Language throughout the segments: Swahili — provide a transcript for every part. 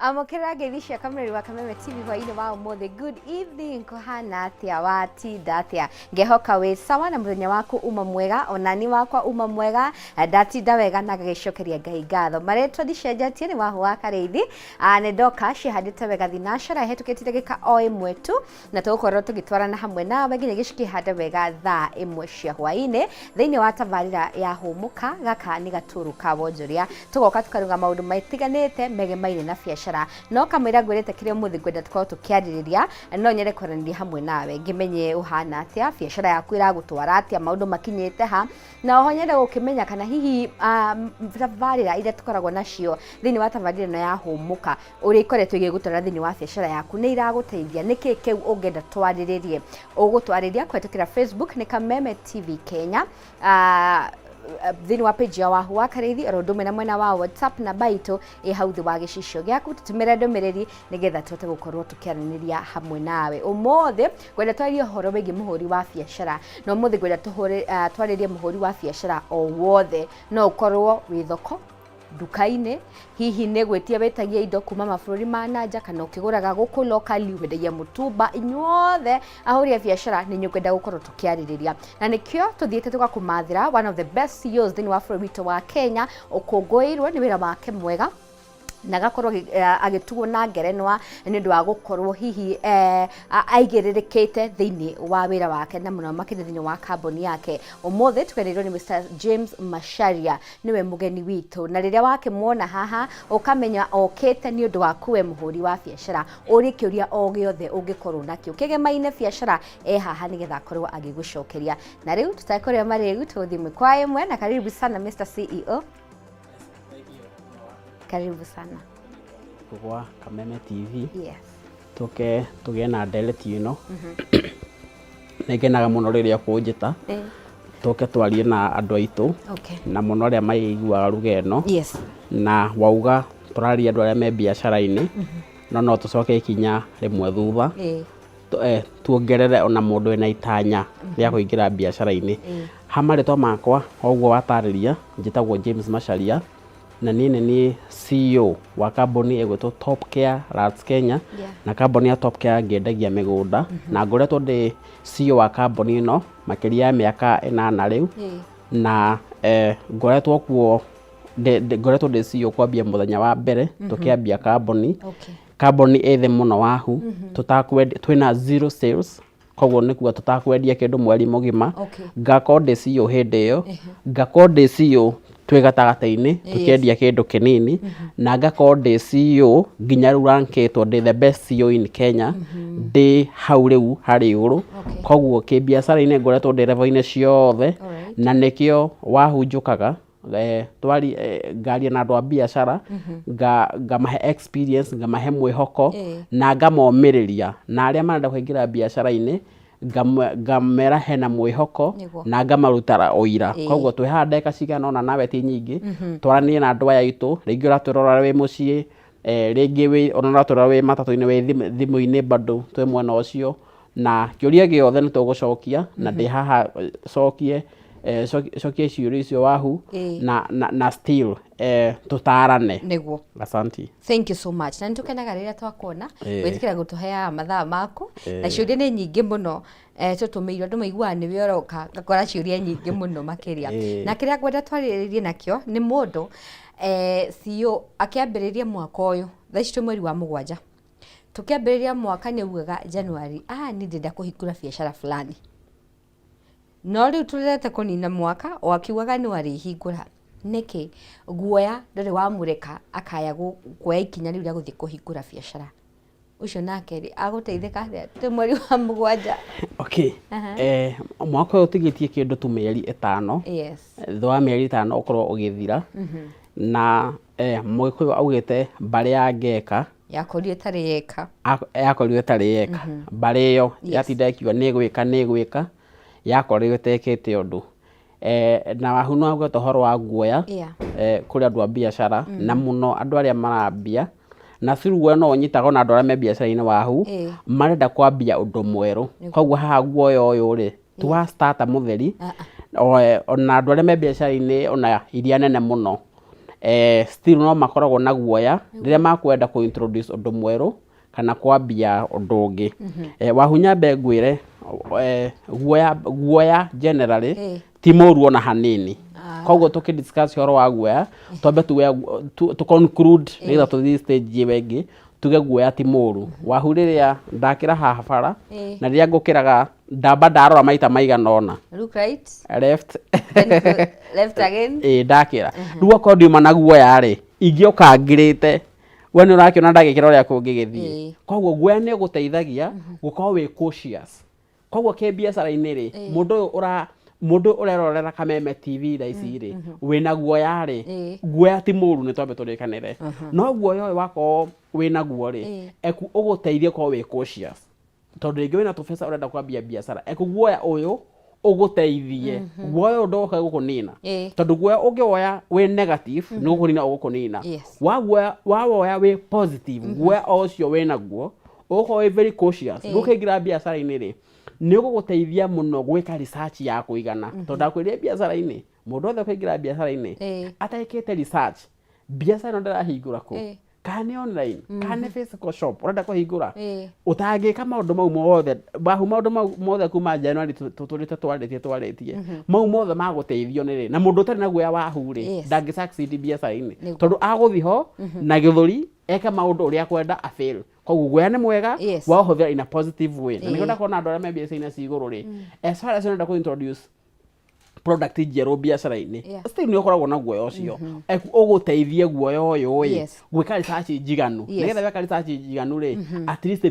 Amokera geithia kamera wa Kameme TV hwaini wa umothe. Good evening kuhana atia watinda atia. Ngehoka we sawa na muthenya waku uma mwega onani wakwa uma mwega ndatinda wega na gagicokeria Ngai ngatho. Maretwo ndicenjetie ni wahu wa Kareithi ne ndoka cihandite wega thinashara hetukitire gika o imwe tu na tugukorwo tugitwarana hamwe nawe nginya gicikihande wega thaa imwe cia hwaini thiini wa tabarira ya humuka gaka ni gaturu ka wonjoria tugoka tukaruga maundu maitiganite megemaine na biacara no kamera ngwirete kire muthi ngwenda tukorwo tukiaririria no nyere kwaranĩria hamwe nawe ngimenye uhana atia biacara yaku iragutwara atia maundu makinyite ha na oho nyende gukimenya kana hihi tabarira ira tukoragwo nacio thiini wa tabarira no ya humuka uri ikoretwo igigutwara thiini wa biacara yaku ni iraguteithia niki kiu ungenda twariririe ugutwariria kwetukira Facebook ni Kameme TV Kenya thiini wa page ya wahu wa Kareithi rondume na mwena wa WhatsApp na baito hau thi wa gicicio giaku tutumire ndumiriri nigetha tuhote gukorwo tukiaraniria hamwe nawe umuthi gwenda twarie horo wigi muhuri wa biacara no umuthi gwenda twaririe muhuri wa biacara o wothe no ukorwo wi thoko dukaine hihi ne gwetia betagia indo kuma mabũrũri ma nanja kana ukiguraga guku locally wendagia mutumba inyuothe ahuri ya biacara ni nyugenda gukorwo tukiaririria na nikio tuthiete tugakumathira one of the best CEOs thini wa bũrũri witũ wa Kenya ukungũirwo ni wira wake mwega na gakorwo agitugwo na ngerenwa ni ndu wa gukorwo hihi aigiririkite thiini wa wira wake na muno makiri thiini wa kambuni yake umuthi tukerirwo ni Mr James Macharia niwe mugeni witu na riria wake muona haha ukamenya okete ni undu waku we muhuri wa biacara uri kiuria o giothe ungikorwo nakio kigemaine biacara haha nigetha akorwo agigucokeria na riu tutakoria marigu tuthi mwe imwe na karibu sana Mr CEO. Karibu sana. Kwa Kameme TV. Yes. Tuge na delete Negenaga muno riria kunjita. Tuke twarie na andu aitu. Okay. Na muno ria maiguaga rugeno. Yes. Na wauga turaria andu aria me biacara-ini. No tucoke ikinya rimwe thutha. Tuongerere ona mundu ena itanya ria kuingira biacara-ini. Hamaritwa makwa oguo watariria njitagwo James Macharia. Na nini ni CEO wa kambuni egwetwo Top Care Rats Kenya. Na kambuni ya Top Care ngendagia migunda na ngoretwo ndi CEO wa kambuni ino makiria ya miaka 8 riu na ngoretwo kuo ngoretwo ndi CEO kwambia muthenya wa mbere tukiambia kambuni. Kambuni ethe muno wahu twina zero sales koguo ni kuga tutakwendia kindu mweri mugima ngakorwo ndi CEO hindi iyo ngakorwo ndi CEO twigatagatĩ-ini tukiendia kindu kinini na ngakorwo ndi CEO nginya riu ranketwo ndi the best CEO in Kenya ndi hau riu hari iguru koguo kibiacara-ini ngoretwo ndi level-ini ciothe na nikio wahunjukaga twari ngaria na andu a biacara ngamahe experience ngamahe mwihoko na ngamomiriria na aria marenda kuingira biacara-ini ngamera hena mwihoko na ngamarutara oira koguo twi ha ndeka cigana ona nawe ti nyingi twaranie na andu aya itu ringi uraturora wi mucii ringi wi ona uraturora wi matatu-ini wi thimu-ini bado twi mwena ucio na kiuria giothe ni tugucokia na ndi haha cokie cokie ciuria icio wahu na still tutarane niguo. Asante. Thank you so much. Na nitukenaga riria twakuona witikira gutuhea mathaa maku na ciuria ni nyingi muno tutumiirwo andu maiguaga ni wioroka ngakora ciuria nyingi muno makiria na kiria ngwenda twariririe nakio ni mundu CEO akiambiriria mwaka uyu thaici tu mweri wa 7 tukiambiriria mwaka ni ugaga January ni ndenda kuhingura biacara fulani no riu turete kunina mwaka o akiugaga ni wari hingura niki guoya ndari wa mureka akaya guoya ikinya riu ria guthii kuhingura biacara ucio nake aguteithika tu mweri wa 7. Okay. Mwaka uyu tigitie kindu tu mieri 5. Yes. Thwa mieri 5 ukorwo ugithira na Mũgĩkũyũ augite mbari ya ngeka yakorio tari yeka mbari iyo yatinda ikiuga ni gwika yakorirwo itekete undu na wahu no agwe tohoro wa guoya kuri andu a biacara na muno andu aria marambia na cirugo no nyitaga na andu aria me biacara-ini wahu marenda kwambia undu mweru koguo haha guoya uyu ri tuwa starter mutheri ona andu aria me biacara-ini ona iria nene muno still no makoragwo na guoya rĩrĩa makwenda ku introduce ũndũ mwerũ kana kwambia ũndũ ũngĩ. Wahunya mbe ngwĩre guoya generally ti mũru ona hanini. Koguo tukidiscuss horo wa guoya twambe tu conclude either to this stage wengi tuge guoya ti mũru. Wahu rĩrĩa ndakĩra haha bara na rĩrĩa ngũkĩraga ndamba ndarora maita maigana ona. Look right. Left. Left again. Ndakĩra. Rĩu okorwo ndiuma na guoya rĩ ingĩoka ngirĩte we nĩ ũrakĩona ndagĩkĩra ũrĩa kũngĩgĩthiĩ. Koguo guoya nĩ ũgũteithagia gũkorwo wĩ cautious. Koguo kĩ biacara-inĩ rĩ mũndũ ũrerorera Kameme TV thaa ici rĩ wĩna guoya rĩ guoya ti mũru nĩ twambe tũrĩkanĩre. No guoya ũyũ wakorwo wĩna guo rĩ ũgũteithia gũkorwo wĩ cautious. Tondũ rĩngĩ wĩna tũbeca ũrenda kwambia biacara guoya ũyũ ũgũteithie. Guoya ũyũ ndoka gũkũnina. Tondũ guoya ũngĩwoya wĩ negative nĩ gũkũnina ũgũkũnina. Wawoya wĩ positive guoya ũcio wĩna guo ũgũkorwo wĩ very cautious. Ndũkĩingĩra biacara-inĩ rĩ nĩ ũgũgũteithia mũno gwĩka research ya kũigana. Tondũ ndakwĩrire biacara-inĩ mũndũ wothe ũkĩingĩra biacara-inĩ atekĩte research biacara ĩno ndĩrahingũra kũ kana nĩ online kana nĩ physical shop ũrenda kũhingũra ũtangĩka maũndũ mau mothe maũndũ mau mothe kuma January twarĩtie mau mothe magũteithio nĩ rĩ na mũndũ ũtarĩ na guoya wahu rĩ ndangĩ succeed biacara-inĩ tondũ agũthiĩ ho na gĩthũri eka maũndũ ũrĩa kwenda afail. Koguo guoya nĩ mwega wa ũhũthĩra in a positive way. Na nĩgetha kuona andũ arĩa me biacara-inĩ ci igũrũ rĩ as far as ũrenda ku introduce product njerũ biacara-inĩ still nĩ ũkoragwo na guoya ũcio ũgũteithie guoya ũyũ gwĩka research njiganu. Nĩgetha weka research njiganu rĩ at least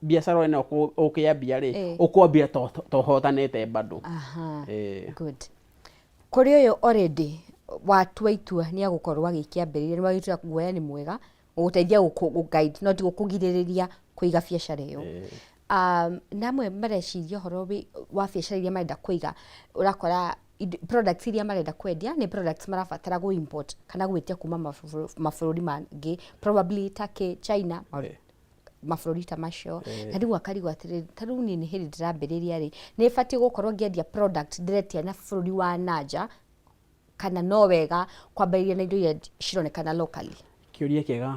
biacara ĩno ũkĩambia rĩ ũkwambia tohotanĩte bado. Good. Kũrĩ ũyũ already watua itua nĩ agũkorwo agĩkĩambĩrĩria nĩ wagĩtua guoya nĩ mwega ũgũteithia guide no ti gũkũgirĩrĩria kũiga biacara ĩyo. Namwe mareciria ũhoro wa biacara iria marenda kũiga ũrakora products iria marenda kwendia nĩ products marabatara go import kana gwĩtia kuma mabũrũri mangĩ probably Turkey, China mabũrũri ta macio. Na rĩu akarigwo atĩrĩrĩ ta rĩu niĩ nĩ hĩndĩ ndĩrambĩrĩria rĩ nĩ batiĩ gũkorwo ngĩendia product ndĩretia na bũrũri wa nanja kana no wega kwambĩrĩria na indo iria cironekana locally. Kĩũria kĩega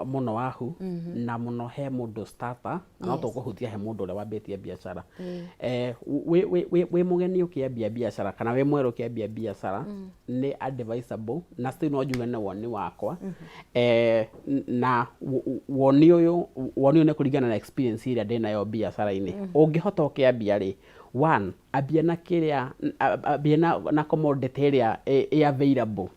mũno wahu na mũno he mũndũ starter no tũkũhutia he mũndũ ũrĩa wambĩtie biacara. Wĩ mũgeni ũkĩambia biacara kana wĩ mwerũ ũkĩambia biacara nĩ advisable na still no njuge nĩ woni wakwa. Na woni ũyũ nĩ kũringana na experience ĩrĩa ndĩnayo biacara-inĩ. Ũngĩhota ũkĩambia rĩ one ambia na kĩrĩa ambia na commodity ĩrĩa ĩ available.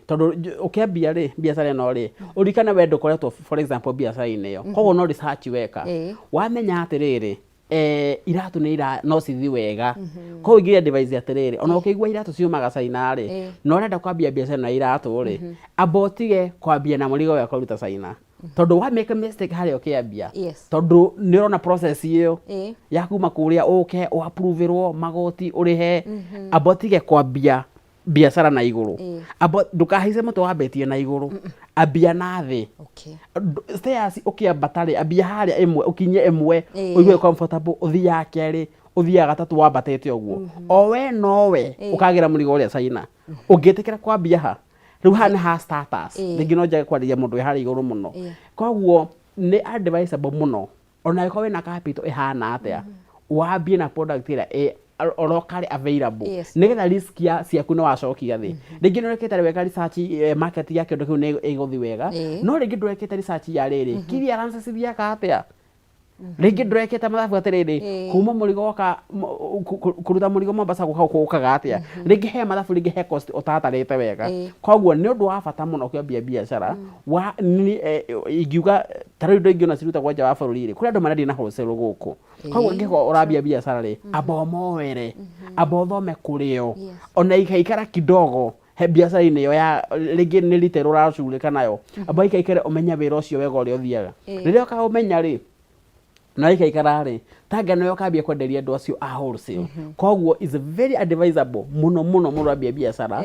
Tondũ ũkĩambia rĩ biacara ĩno rĩ ũrikane we ndũkoretwo for example biacara-inĩ ĩyo koguo no research weka wamenya atĩrĩrĩ iratu no cithi wega koguo ingĩria device atĩrĩrĩ ona ũkĩigua iratu ciumaga China rĩ no ũrenda kwambia biacara na iratu rĩ abotige kwambia na mũrigo wa kũruta China. Tondũ wa make a mistake harĩa ũkĩambia tondũ nĩ ũrona process ĩyo ya kuma kũrĩa ũke ũapproverwo magoti ũrĩhe abotige kwambia biacara na igũrũ ndũkahaice mũtwe wambĩtie na igũrũ ambia na thĩ. Stairs ũkĩambata rĩ ambia harĩa ĩmwe ũkinye ĩmwe ũigue comfortable ũthiĩ ya kerĩ ũthiĩ ya gatatũ wambatĩte ũguo o we nowe ũkagĩra mũrigo ũrĩa China ũngĩtĩkĩra kwambia ha rĩu haha nĩ ha starters rĩngĩ no njage kwarĩria mũndũ wĩ harĩa igũrũ mũno. Koguo nĩ advisable mũno ona ĩkorwo wĩna capital ĩhana atĩa wambie na product ĩrĩa locally available nĩgetha risk ciaku nĩ wacokia thĩ. Rĩngĩ nĩ ũrekĩte wega research market ya kĩndũ kĩu nĩ ĩgũthi wega no rĩngĩ ndũrekĩte research ya rĩrĩ clearance cithiaga atĩa. Rĩngĩ ndũrekĩte mathabu atĩrĩrĩ kuma mũrigo woka kũruta mũrigo Mombasa gũkaga atĩa. Rĩngĩ he mathabu rĩngĩ he cost ũtatarĩte wega. Koguo nĩ ũndũ wa bata mũno ũkĩambia biacara ingiuga ta rĩu indo ingĩ ona cirutagwo nja wa bũrũri rĩ kũrĩ andũ marendia na wholesale gũkũ. Koguo ũngĩkorwo ũrambia biacara rĩ amba ũmoere amba ũthome kũrĩo ona ikaikara kidogo he biacara-inĩ ĩyo ya rĩngĩ nĩ retail ũracurĩka nayo amba ikaikare ũmenya wĩra ũcio wega ũrĩa ũthiaga. Rĩrĩa ũkaũmenya rĩ na ikaikara rĩ tanga no ũkambia kwenderia andũ acio a wholesale. Koguo is very advisable mũno mũno mũno wambia biacara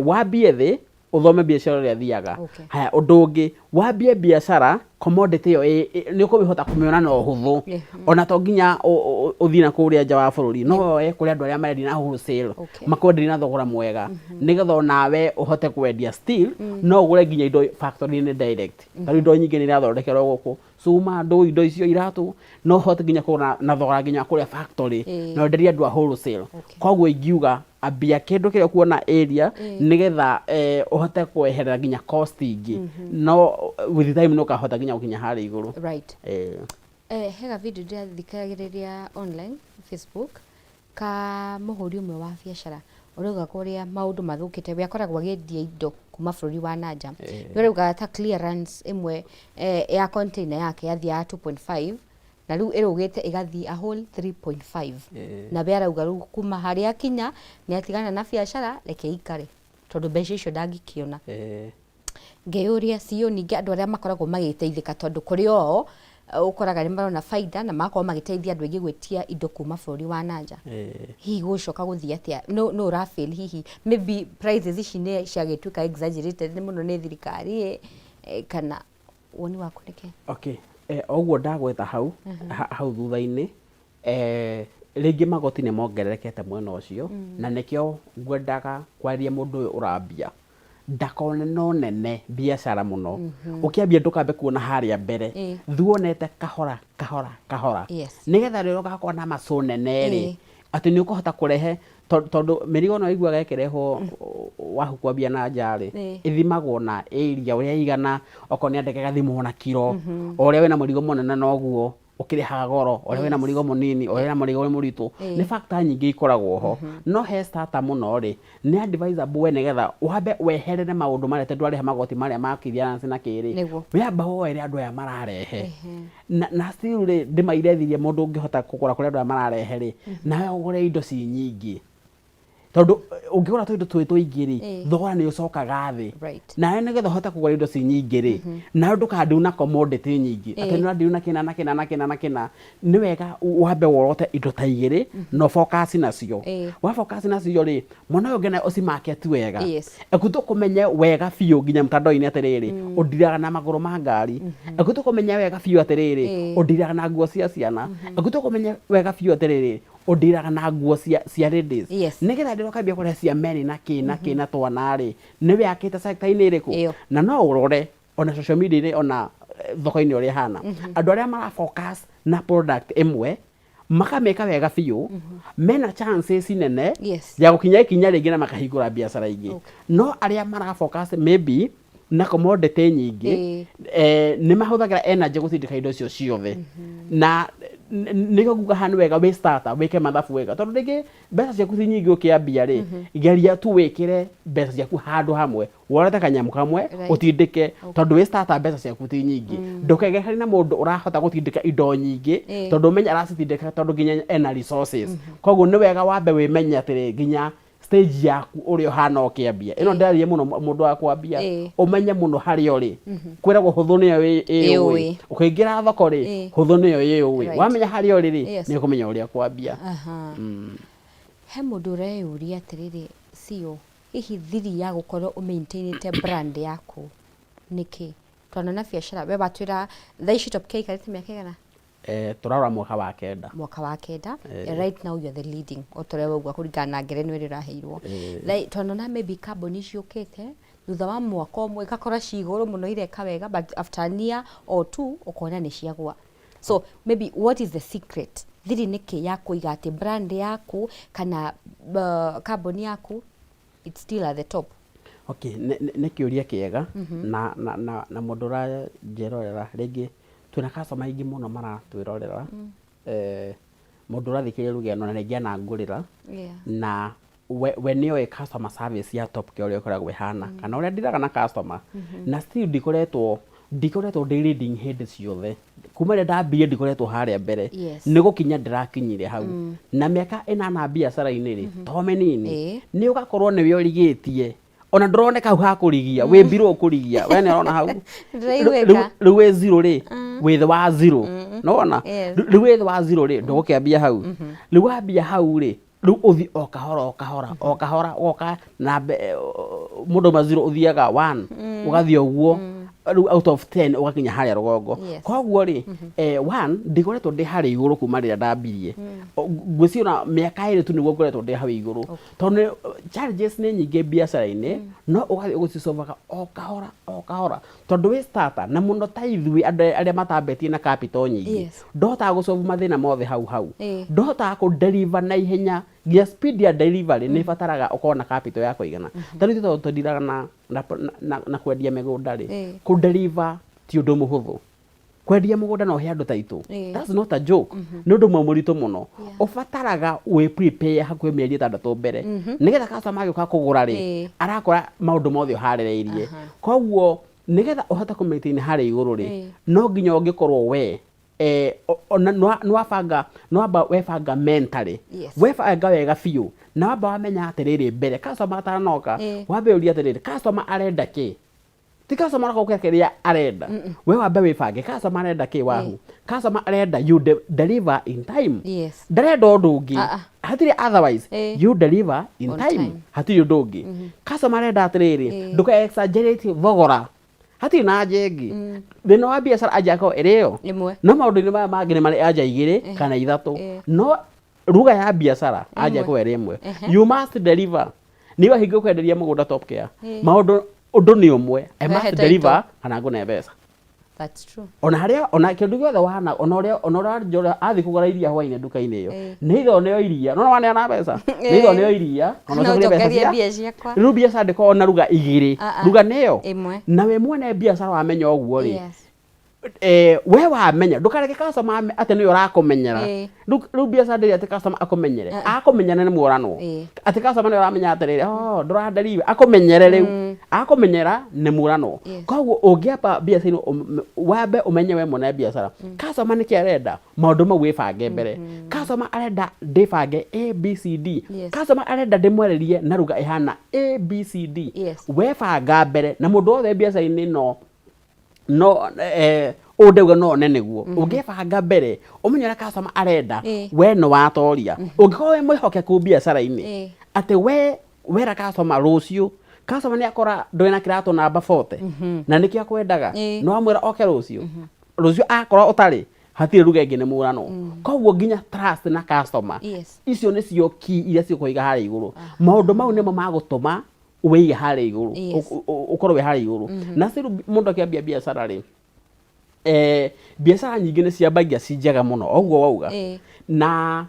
wambie thĩ uthome biacara ria thiaga Okay. haya undu ungi wambie biacara commodity yo ni ukubihota kumiona no huthu ona to nginya uthina kuria nja wa bururi no we kuri andu aria marendi na wholesale makwenderia na thogora mwega nigetha nawe uhote kwendia still no ugure nginya indo factory ni direct tari indo nyingi ni irathondekerwo guku cuma ndo indo icio iratu no hote nginya kugura na thogora nginya kuria factory na wenderia andu a wholesale koguo ingiuga ambia kindu kiria kuona area nigetha uhote kweherera nginya cost ingi no with time no kahota nginya gukinya hari iguru right hega video dia thikagiriria online Facebook ka muhuri umwe wa biacara urauga kuria maundu mathukite we akoragwo agendia indo kuma bururi wa nanja urauga ta clearance imwe ya container yake yathia 2.5 na riu irugite igathi a whole 3.5 na be arauga riu kuma hari akinya ni atigana na biacara reke ikare tondu mbeca icio ndangikiona ngeuria cio ningi andu aria makoragwo magiteithika tondu kuri o ukoraga ni marona faida na makorwo magiteithia andu aingi gwetia indo kuma bururi wa nanja hihi gucoka guthia atia no rafael hihi maybe prices ici ni ciagituika exaggerated ni muno ni thirikari kana woni waku nike okay oguo ndagweta hau thutha-ini ringi magoti ni mongererekete mwena ucio na nikio ngwendaga kwaria mundu uyu urambia ndakone no nene biacara muno ukiambia ndukambe kuona haria mbere thuonete kahora nigetha rero gakwa na maso nene ri ati ni ukuhota kurehe tondu mirigo no igua gekereho wahu kwambia na njari ithimagwo na area uria igana okoni andeke gathimwo na kilo uria wena murigo munene noguo ukirihaga goro uria wena murigo munini uria wena murigo muritu ni factor nyingi ikoragwo ho no he starter muno ri ni advisable nigetha wambe weherere maundu marete ndware magoti maria makithia na kiri wamba woere andu aya mararehe na still ri ndimairethirie mundu ungihota kugura kuri andu aya mararehe ri nawe ugure indo ci nyingi tondu ungigura tu indo tuingi ri thogora ni ucokaga thi nawe nigetha hota kugura indo ci nyingi ri nawe ndukanduna commodity nyingi ati no ndiuna kina ni wega wambe worote indo ta igiri no focus nacio wa focus nacio ri mona ngena uci market wega ekuto kumenye wega biu nginya mtandao-ini atiriri undiraga na maguru ma ngari ekuto kumenya wega biu atiriri undiraga na nguo cia ciana ekuto kumenya wega biu atiriri undiraga na nguo cia ladies nigetha ndiro kambia kuria cia men na kina twana ri niwe akite sector-ini iriku na no urore ona social media ona thoko-ini uria hana andu aria mara focus na product imwe makameka wega biu mena chances nene ya gukinya ikinya ringi na makahingura biacara ingi no aria mara focus maybe na commodity nyingi ni mahuthagira energy guthindika indo cio ciothe na niko kuga hanu wega we starter weke mathabu wega tondu ringi mbeca ciaku ci nyingi ukiambia ri geria tu wikire mbeca ciaku handu hamwe worete kanyamu kamwe utindike tondu we starter mbeca ciaku ti nyingi ndukegehari na mundu urahota gutindika indo nyingi tondu menya aracitindika tondu nginya ena resources koguo ni wega wambe wimenya atiri nginya stage yaku uri hana ukiambia ino ndarie muno mundu wa kwambia umenye muno hari uri kwiragwo huthu niyo ii ukiingira thoko ri huthu niyo ii wamenya hari uri ri ni kumenya uria kwambia he mundu ureyuria atiriri cio hihi thiri ya gukorwo umaintainite brand yaku niki twana na biacara we batwira thaici top cake karite miaka igana turarora mwaka wa kenda right now you're the leading otorewa ugwa kuringana na ngere ni raheirwo tonona maybe carbon iciukite thutha wa mwaka umwe gakora ciguru muno ireka wega but after a year or two ukona ni ciagwa so maybe what is the secret thiri niki ya kuiga ati brand yaku kana carbon yaku it's still at the top okay ne kiuria kiega na mundu ra njerorera ringi twina customer ingi muno maratwirorera mundu rathikiria rugendo na ringi na ngurira na we niyo customer service ya top ke uria ukoragwo ihana kana uria ndiraga na customer na still ndikoretwo leading head ciothe kuma ria ndambire ndikoretwo haria mbere ni gukinya ndirakinyire hau na miaka ina na biacara-ini ri to menini ni ugakorwo niwe urigitie ona ndroneka hau hakurigia we mbiro kurigia we ne ona hau riu we zero ri with wa zero no ona riu with wa zero ri ndugukiambia hau riu wambia hau ri riu uthi o kahora oka na mundu maziro uthiaga 1 ugathie uguo out of 10 ugakinya haria rugongo koguo ri 1 ndikoretwo ndi hari iguru kuma rira ndambirie ngwiciona miaka iri tu niguo ngoretwo ndi hau iguru tondu challenges ni nyingi biacara-ini no ugathie ugucicovaga o kahora tondu wi starter na muno ta ithui aria matambetie na capital nyingi ndohotaga gucovu mathina mothe hau ndohotaga ku deliver na ihenya nginya speed ya delivery ni fataraga ukorwo na capital ya kuigana tari to ndiraga na kwendia migunda ri ku deliver ti undu muhuthu kwendia mugunda no he andu taitu that's not a joke ni undu muritu muno ufataraga we prepare hakuhe mieri 6 mbere nigetha customer agioka kugura ri arakora maundu mothe harireirie koguo nigetha uhota ku maintain hari iguru ri no nginya ungikorwo we no webanga mentally webanga wega biu na wamba wamenya atiriri mbere customer atanoka wambe uria atiriri customer arenda ki ti customer akokeria arenda we wambe webange customer arenda ki wahu customer arenda you deliver in time ndarenda undu ungi hatiri otherwise you deliver in time hatiri undu ungi customer arenda atiriri nduka exaggerate thogora hati na jengi thina wa biacara aja ko ereo no maundu ni mangi ni mari aja igire kana ithatu no ruga ya biacara aja ko eremwe you must deliver niwa hingo kwenderia mugunda top care maundu undu ni umwe I must deliver kana ngone mbeca that's true ona haria ona kindu giothe wana ona njora athi kugura iria hwaine nduka-ini iyo ni itho neo iria no wane na mbeca ni itho neo iria ona cokeria mbeca ciakwa ru biacara ndiko ona ruga igiri ruga neo na we mwene biacara wamenya uguo ri we wamenya ndukareke customer ati ni urakumenyera ru biacara ndi ati customer akumenyere akumenyana ni murano ati customer ni uramenya atiriri nduranderiwe akumenyere riu akumenyera ni murano koguo ungiamba biacara wambe umenye we mwene biacara customer ni kiarenda maundu mau wibange mbere customer arenda ndibange ABCD customer arenda ndimwererie na ruga ihana ABCD webanga mbere na mundu othe biacara-ini udeuga no neneguo ungibanga mbere umenyera customer arenda we no watoria ungikorwo we mwihokeku biacara-ini ati we wera customer rucio customer ni akora ndwena kirato namba 40 na nikio akwendaga no amwira oke rucio akora utari hatire ruga ingi ni murano koguo nginya trust na customer icio ni cio key iria cikuiga hari iguru maundu mau nimo magutuma uwe hari iguru ukorwo we hari iguru na siru mundu akiambia biacara ri biacara nyingi ni ciambagia ci njega muno oguo wauga na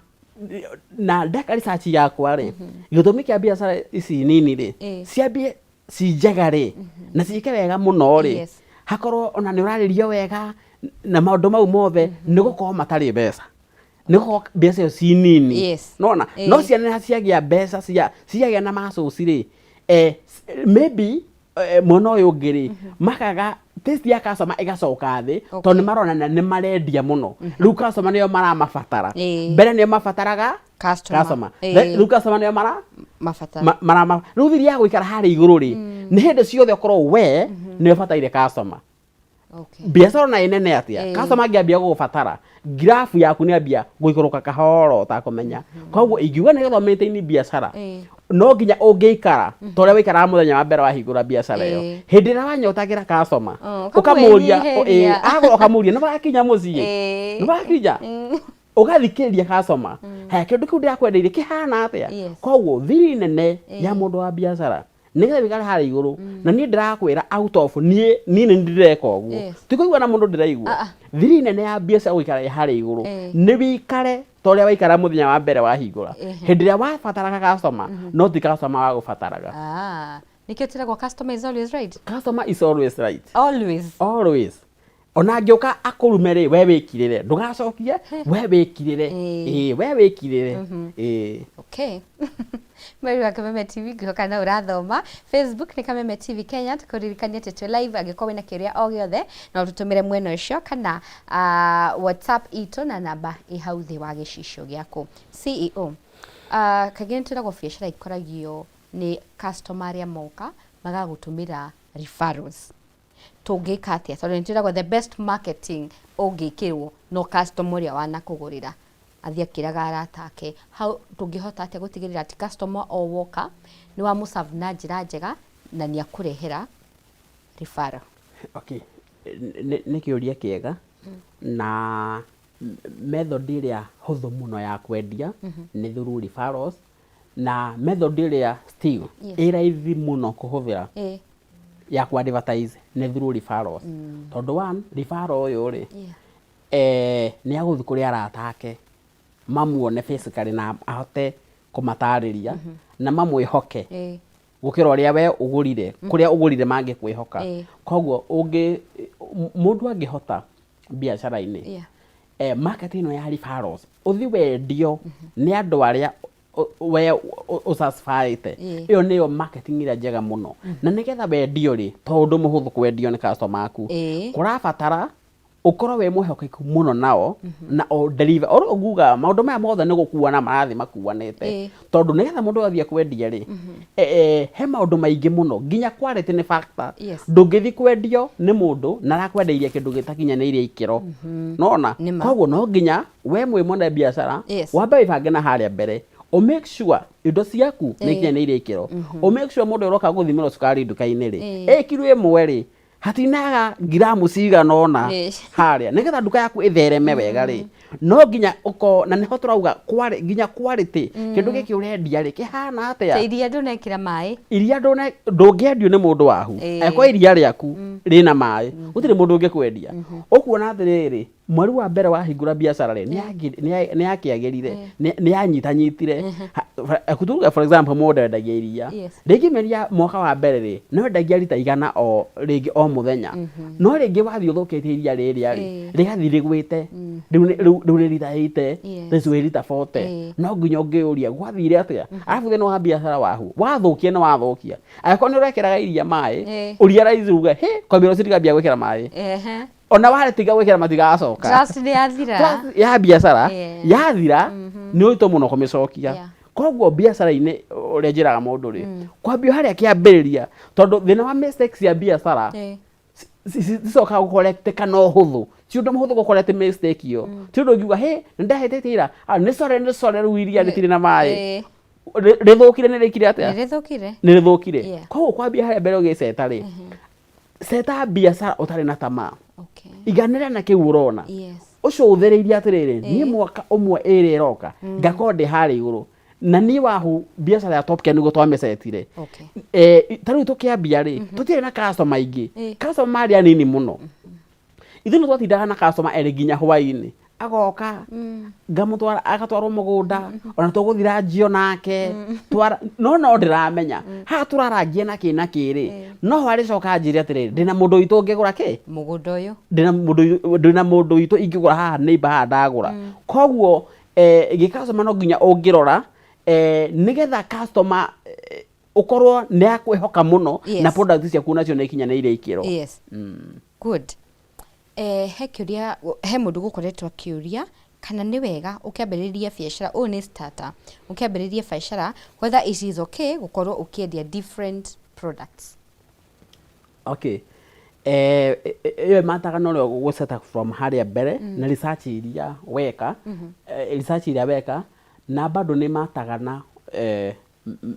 ndaka research yakwa ri gitumi kia biacara ici nini ri ciambie ci njega ri na ciike wega muno ri hakorwo ona ni uraririo wega na maundu mau mothe ni gukorwo matari mbeca ni gukorwo biacara ci nini nona no ciana ciagia mbeca ciagia na macuci ri maybe mono yo ngiri makaga test ya customer igacoka thi tondu ni marona ni marendia muno riu customer niyo maramabatara mbere niyo mabataraga customer riu customer niyo mafatara riu thiri ya guikara hari iguru ri ni hindi ciothe ukorwo we niyo bataire customer biacara na inene atia customer ngiambia gugubatara graph yaku ni ambia guikuruka kahoro utakumenya koguo ingiuga nigetha maintain biacara no nginya ungiikara toria wikara muthenya wa mbere wa hingura biacara iyo hindi ira wanyotagira customer ukamuria ukamuria no bakinya mucii no bakinya ugathikiriria customer kindu kiu ndirakwendeire kihana atia koguo thiri nene ya mundu wa biacara nigetha wikare hari iguru na ni ndirakwira out of ni ndireka uguo tikuigua na mundu ndiraigua thiri nene ya biacara wikare hari iguru ni wikare toria waikara muthenya wa mbere wa hingura hindi ria wabataraga customer no ti customer wa gubataraga nikio tiragwo customer is always right customer is always right always ona ngioka akurume ri we wikirire ndugacokie we wikirire we wikirire okay Mary wa Kameme TV ngioka na urathoma Facebook ni Kameme TV Kenya tukuririkania tete live agikorwo na kiria o giothe na ututumire mwena ucio kana WhatsApp ito na namba ihauthi wa gicicio giaku CEO kageni tiragwo biacara ikoragio ni customer ya moka magagutumira referrals tungika atia tondu ntiragwo the best marketing ungikirwo no customer ya wana kugurira athia kiraga aratake how tungihota atia gutigirira ati customer o woka ni wa muserve na njira njega na nĩ akũrehera referral. Okay, nĩ kĩũria kĩega na method ĩrĩa hũthũ mũno ya kwendia nĩ through referrals, na method ĩrĩa still ĩ raithi mũno kũhũthĩra ya ku advertise nĩ through referrals. Tondũ one referral ũyũ rĩ nĩ agũthiĩ kũrĩ arata ake mamuone physically na ahote kũmatarĩria na mamwĩhoke gũkĩra ũrĩa we ũgũrire kũrĩa ũgũrire mangĩkwĩhoka. Koguo mũndũ angĩhota biacara-inĩ market ĩno ya referrals ũthi wendio nĩ andũ arĩa we ũsatisfyĩte, ĩyo nĩyo marketing ĩrĩa njega mũno. Na nĩgetha wendio rĩ, tondũ mũhũthũ kwendio nĩ customer aku, kũrabatara ukorwo we mwehokeku mũno nao na o deliver o nguga maũndũ maya mothe nĩ gũkuana marathi makuanĩte. Tondũ nĩgetha mũndũ athiĩ kwendia rĩ he maũndũ maingĩ mũno, nginya quality nĩ factor. Ndũngĩthi kwendio nĩ mũndũ na arakwenderia kĩndũ gĩtakinyanĩirie ikĩro, nona koguo no nginya we mwene biacara wambe wĩbange na harĩa mbere o make sure indo ciaku nĩ ikinyanĩirie ikĩro, o make sure mũndũ ũroka gũthimĩrwo cukari nduka-inĩ rĩ kilo ĩmwe rĩ hatinaga gramu cigana ona harĩa nĩgetha nduka yaku ĩthereme wega rĩ. No nginya uko na nĩho turauga nginya quality kĩndũ gĩkĩ ũrendia rĩ kĩhana atĩa. Iria ndũnekĩra maĩ, iria ndũngĩendio nĩ mũndũ wahu eko iria rĩaku rĩna maĩ gũtirĩ mũndũ ũngĩkwendia. Ũkuona atĩrĩrĩ mweri wa mbere wahingũra biacara rĩ nĩ yakĩagĩrire nĩ yanyitanyitire. Kuturuga for example mũndũ endagia iria rĩngĩ meria mwaka wa mbere rĩ no endagia lita igana o rĩngĩ o mũthenya, no rĩngĩ wathiĩ ũthũkĩtie iria rĩrĩa rĩ rĩgathiĩ rĩgwĩte rĩu nĩ lita 80 rĩu nĩ lita 40. No nginya ũngĩũria gwathire atĩa, arabu thĩinĩ wa biacara wahu wathũkia nĩ wathũkia. Angĩkorwo nĩ ũrekĩraga iria maĩ ũria raithi uga kwambia ũcitigambia gwĩkĩra maĩ ona waretiga gwĩkĩra matigacoka. Trust nĩ yathira ya biacara yathira nĩ ũritũ mũno kũmĩcokia. Koguo biacara-inĩ ũrĩa njĩraga mũndũ rĩ kwambia harĩa kĩambĩrĩria, tondũ thĩna wa mistakes ya biacara cicoka gũkorektĩka no hũthũ, ti ũndũ mũhũthũ gũkorect mistake iyo. Ti ũndũ ũngiuga nĩ ndahĩtĩte ira nĩ core rĩu iria rĩtirĩ na maĩ rĩthũkire nĩ rĩkire atĩa nĩ rĩthũkire. Koguo kwambia harĩa mbere ũgĩceta rĩ seta biacara ũtarĩ na tamaa, iganĩra na kĩu ũrona ũcio ũthereirie atĩrĩrĩ niĩ mwaka ũmwe ĩrĩ ĩroka ngakorwo ndĩ harĩa igũrũ na niĩ wahu biacara ya Top Care nĩguo twamĩcetire. Tarĩu tũkĩambia rĩ tũtirĩ na customer aingĩ, customer marĩ anini mũno. Ithuĩ nĩ twatindaga na customer erĩ nginya hwaĩ-inĩ agoka ngamũtwara agatwarwo mũgũnda ona tũgũthira njio nake no ndĩramenya haha tũrarangia na kĩ na kĩrĩ. No harĩcoka njĩre atĩrĩrĩ ndĩna mũndũ witũ ũngĩgũra kĩ mũgũnda ũyũ, ndĩna mũndũ witũ ingĩgũra haha neighbor haha ndagũra. Koguo customer no nginya ũngĩrora nĩgetha customer ũkorwo nĩ akwĩhoka mũno na product ciaku nacio nĩ ikinyanĩire ikĩro. Good. He kĩũria he mũndũ gũkoretwo akĩũria kana nĩ wega ũkĩambĩrĩria biacara ũyũ nĩ starter ũkĩambĩrĩria biacara whether it is okay gũkorwo ũkĩendia different products. Okay, ĩyo mataga no rĩo gũseta from harĩa mbere na research iria weka research iria weka na bado nĩ mataga na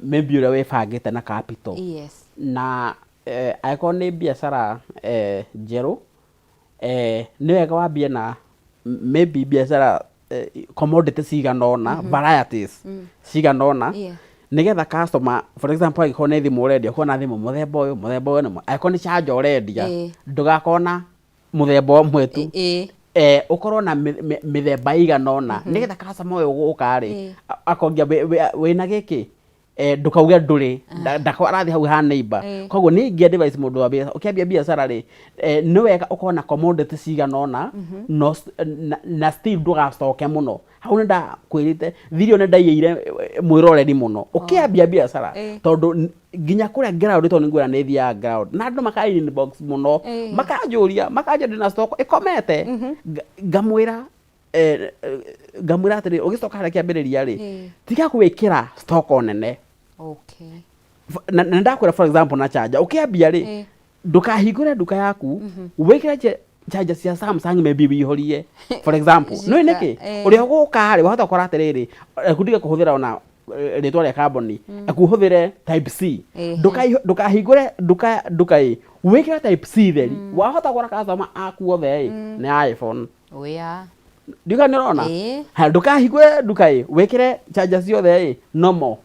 maybe ũrĩa wĩbangĩte na capital na angĩkorwo nĩ biacara njerũ nĩ wega wambie na maybe biacara commodity cigana ũna varieties cigana ũna nĩgetha customer for example angĩkorwo nĩ thimũ ũrendia kuona thimũ mũthemba ũyũ angĩkorwo nĩ charger ũrendia ndũgakona mũthemba ũmwe tu ũkorwo na mĩthemba igana ũna nĩgetha customer ũyũ gũka rĩ akongia wĩna gĩkĩ ndũkauge ndũrĩ ndakarathi hau ha neighbor. Koguo nĩ ingĩ advice mũndũ wa biacara ũkĩambia biacara rĩ nĩ wega ũkorwo na commodity cigana ũna na still ndũgacoke mũno. Hau nĩ ndakwĩrĩte video nĩ ndaiyĩire mwĩroreri mũno ũkĩambia biacara tondũ nginya kũrĩa ground tondũ nĩngwĩra nĩ thiaga ground na andũ maka inbox mũno makanjũria ndĩna stock ĩkomete ngamwĩra atĩrĩ ũgĩcoka harĩa kĩambĩrĩria rĩ tiga gwĩkĩra stock nene. Na ndakwĩra for example na charger ũkĩambia rĩ ndũkahingũre nduka yaku wĩkĩre charger cia Samsung maybe wĩhorie for example no nĩkĩ ũrĩa ũgũka rĩ wahota gũkora atĩrĩrĩ kundiga kũhũthĩra ona ritwa rĩa kamboni akuhuthire type C ndukahingure nduka wikire type C theri wahota gura customer aku othe ni iPhone oya ndiga nirona ndukahingure nduka wikire charger ciothe normal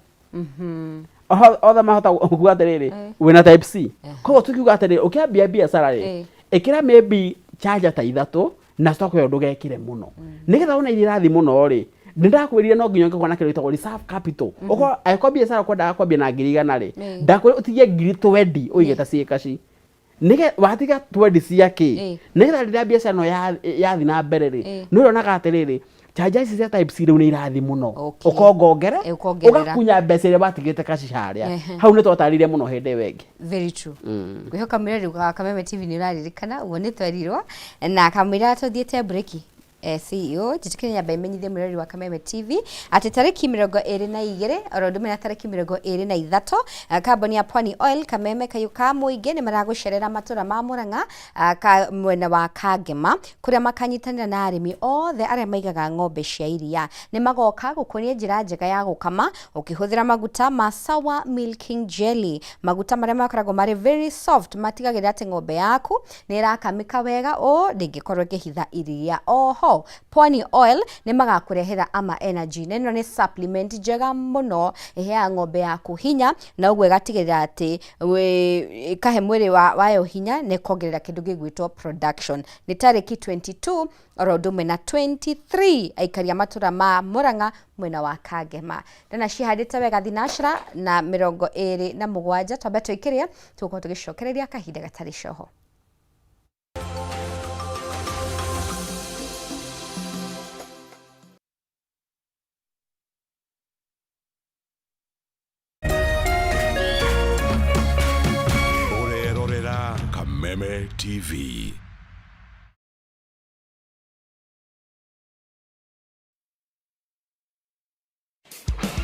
othe mahota kuga atiriri wina type C koguo tukiuga atiriri ukiambia biacara ri ikira maybe charger ta ithatu na stock yo ndugekire muno nigetha ona irathi muno ri ndakwirire no nginya ngakona kile itagwo reserve capital uko ayiko biacara kwenda kwambia na ngiri igana ri ndakwire utigie ngiri 20 uigeta ciikaci nige watiga 20 ciake nigetha rira biacara no yathi na mbere ri no uronaga atiriri charger ici cia type C riu ni irathi muno ukongongere ugakunya mbeca iria batigite kaci haria hau ni twatarire muno hindi wengi very true kwihoka mirari wa Kameme TV ni uraririkana uwo ni twerirwo na kamwira tuthiete break CEO jitikire nyamba imenyithie mirari wa Kameme TV ati tariki 22 orondu mena tariki 23 kamboni ya Pwani Oil Kameme kayuka muingi ni maragucerera matura ma Murang'a mwena wa Kangema kuria makanyitanira na arimi othe aria maigaga ng'ombe cia iria ni magoka gukunia njira njega ya gukama ukihuthira maguta ma Sawa Milking Jelly maguta maria makoragwo mari very soft matigagira ati ng'ombe yaku ni irakamika wega o ndingikorwo ikihitha iria oho Pwani Oil ni magakurehera Ama Energy neno ni supplement njega muno ihea ng'ombe yaku hinya na ugwe gatigirira ati kahe mwiri wayo hinya ne kongerera kindu gigwitwo production ni tariki 22 orondu mena 23 aikaria matura ma Murang'a mwena wa Kangema ndana cihadite wega thinashra na 27 twambe twikiria tuko tugicokereria kahinda gatari coho Kameme TV.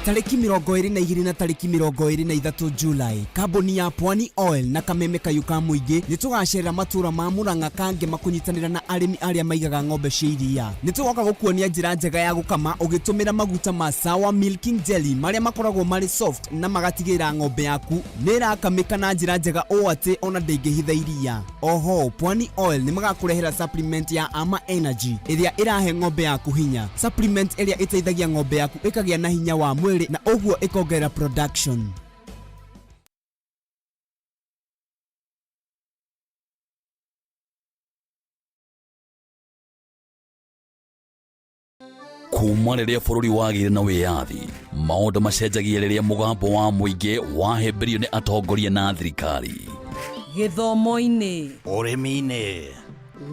Tariki 22 na tariki 23 Julai kamboni ya Pwani Oil na Kameme kayuka muingi nitugacerera matura ma Murang'a Kangema kunyitanira na arimi aria maigaga ng'ombe cia iria nitugoka gukuonia njira njega ya gukama ugitumira maguta ma Sawa Milking Jelly maria makoragwo mari soft na magatigira ng'ombe yaku nirakamika na njira njega o ati ona ndingihitha iria oho Pwani Oil ni magakurehera supplement ya Ama Energy iria irahe ng'ombe yaku hinya supplement iria iteithagia ng'ombe yaku ikagia na hinya wa mwili na oguo ikongera production kuma riria bururi wagire na wiyathi maundu macenjagia riria mugambo wa muingi wahemberio ni atongoria na thirikari githomo-ini urimi-ini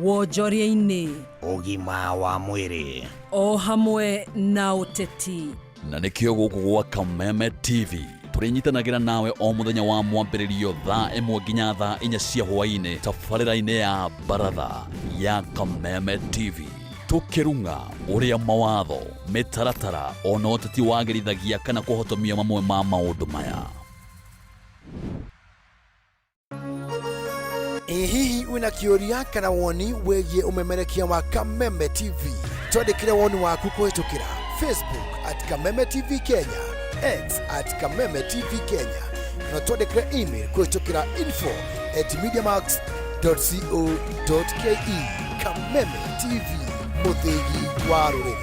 wonjoria-ini ugima wa mwiri o hamwe na uteti na nikio guku gwa Kameme TV turinyitanagĩra nawe o muthenya wa mwambĩrĩrio thaa 1 nginya thaa 4 cia hwaĩ-inĩ tabarĩra-inĩ ya baratha ya Kameme TV tukirunga uria mawatho mitaratara ona ũteti wagĩrithagia kana kuhotomia mamwe ma maũndũ maya hihi wina kĩũria kana woni wĩgiĩ umemerekia wa Kameme TV twandĩkĩre woni waku kũhĩtũkĩra Facebook @Kameme TV Kenya, X @Kameme TV Kenya, na twandĩkĩre email kũhĩtũkĩra info@mediamax.co.ke. Kameme TV, mũthĩgi wa rũrĩrĩ.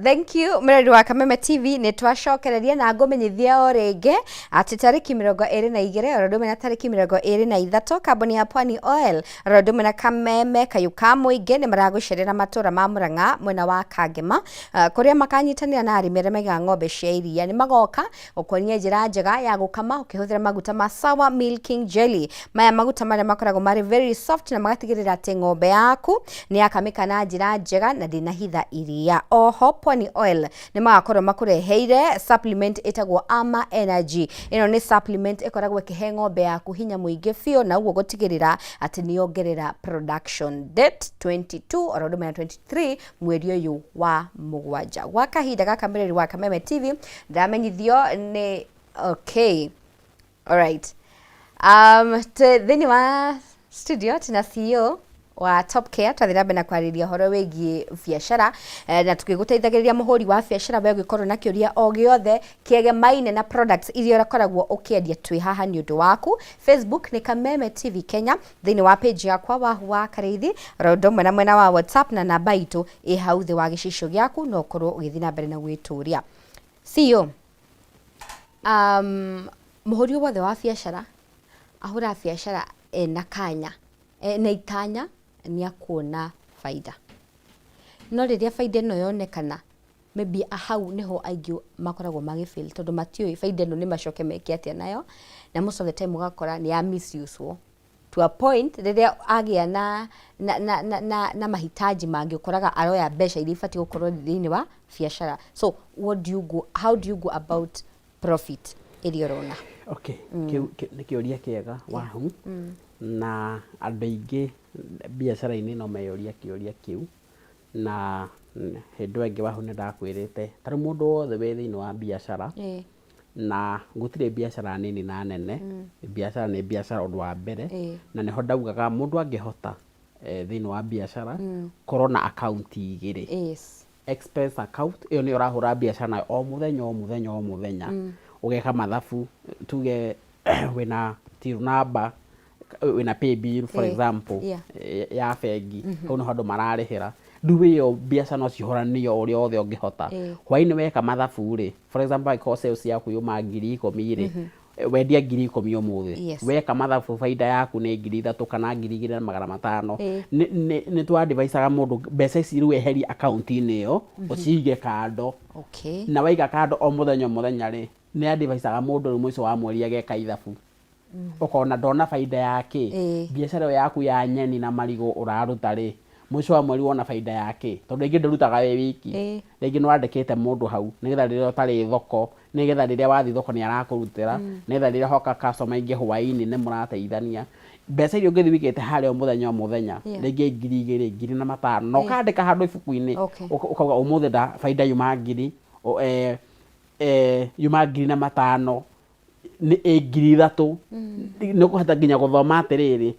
Thank you mirari wa Kameme TV ni twacokereria na ngumenyithia o ringi ati tariki 22 orondu mena tariki 23 kamboni ya Pwani Oil orondu mena Kameme kayuka muingi ni maragucerera matura ma Murang'a mwena wa Kangema kuria makanyitanira na arimi aria maigaga ng'ombe cia iria ni magoka ukonia njira njega ya gukama ukihuthira maguta ma Sawa Milking Jelly maya maguta maria makoragwo mari very soft na magatigirira ati ng'ombe yaku ni yakamika na njira njega na ndinahitha iria oho Pwani Oil ni magakorwo makureheire supplement itagwo Ama Energy ino ni supplement ikoragwo ikihe ng'ombe yaku hinya muingi fio na uguo gutigirira ati ni yongerera production date 22 orondu 23 mweri uyu wa mugwanja gwa kahinda gaka mirari wa Kameme TV ndamenyithio ni okay Alright. Thini wa studio tuna CEO wa Top Care twathira mbere na kwariria horo wigie biashara na tukiguteithagiriria muhuri wa biashara we gikorwo na kiuria o giothe kiegemaine na products iria urakoragwo ukiendia twi haha ni undu waku. Facebook ni Kameme TV Kenya, thini wa page yakwa wa Kareithi rondo mwena wa WhatsApp na namba itu i hau thi wa gicisho giaku no korwo ugithi na mbere na gwituria. CEO, muhuri wothe wa biashara ahura biashara na kanya na itanya ni akuona faida, no riria faida no yonekana maybe ahau niho aingi makoragwo magifeel tondu matioi faida no ni macoke meke atia nayo na most of the time ugakora ni ya misuse to a point riria agia na mahitaji mangi ukoraga aroya besha ili ifati gukorwo thini wa biashara. So how do you go about profit iria rona? Okay, ni kiuria kiega wahu na andu aingi biashara-ini no meyoria kiuria kiu na hindu ingi wahu ni ndakwirite tari mundu wothe wi thini wa biashara na gutire biashara nini na nene. Biashara ni biashara undu wa mbere na niho ndaugaga mundu angihota thini wa biashara korwo na account igiri. Expense account iyo ni urahura biashara nayo o muthenya ugeka mathabu tuge wina till number wina pay bill for example ya bengi hau no handu mararihira nduwe yo biashara no cihoranio uria othe ungihota hwaini weka mathabu ri for example iko sales yaku yuma 10,000 ri wendia 10,000 umuthi weka mathabu faida yaku ni 3,000 kana 2,500 ni tu advice mundu mbeca ici riu eheri account-ini yo ucige kando na waiga kando o muthenya ri ni advice mundu ri mwico wa mweri ageka ithabu ukona ndona faida yake biashara yaku ya nyeni na marigo uraruta ri mwico wa mweri wona faida yake tondu ingi ndurutaga we wiki ringi no andikite mundu hau nigetha riria utari thoko nigetha riria wathi thoko ni arakurutira nigetha riria hoka customer ingi hwaini ni murateithania mbeca iria ungithi wikite haria muthenya ringi 2,000 2,500 no kandika handu ibuku-ini ukauga umuthi da faida yuma 1,000 yuma 2,500 ni 3,000 no kuhota nginya guthoma atiriri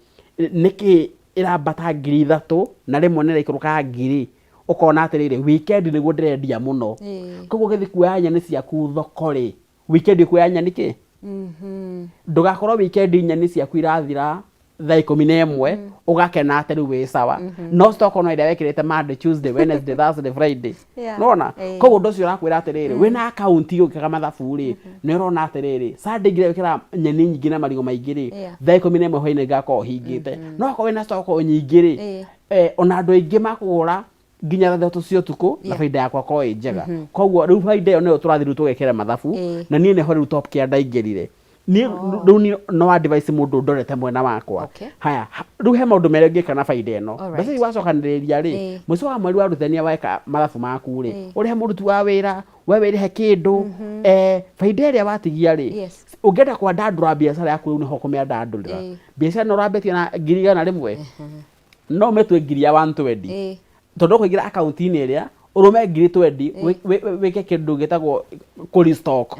niki irambata 3,000 na rimwe ni raikuruka 1,000 ukona atiriri weekend niguo ndirendia muno koguo githi kuoya nyeni ciaku thoko ri weekend kuoya nyeni ki ndugakorwo weekend nyeni ciaku irathira thaa 11 ugakena atiri wi sawa no stock no ira wekirite Monday Tuesday Wednesday Thursday Friday nona koguo ndocio urakwira atiriri wina account ugikaga mathabu ri ni urona atiriri Sunday ngira wikira nyeni nyingi na marigo maingi ri thaa 11 hwaini ngako hingite no ko wina stock nyingi ri ona andu aingi makugura nginya thathu cio tuku na faida yakwa ko njega koguo riu faida yo ni turathiru tugekera mathabu na nie neho riu Top Care ndaingirire ni no advice mundu ndorete mwena wakwa haya riu he maundu mere ngika na faida eno basi wacokaniriria ri mwico wa mweri waruthania waika mathabu maku ri uri he murutu wa wira we wirihe kindu faida iria watigia ri ungenda kwa ndandura biashara yaku riu niho kumiandandurira biashara no rambetie na 100 rimwe no metwe 120 tondu kuingira account-ini iria urume 120 wike kindu gitagwo kuri stock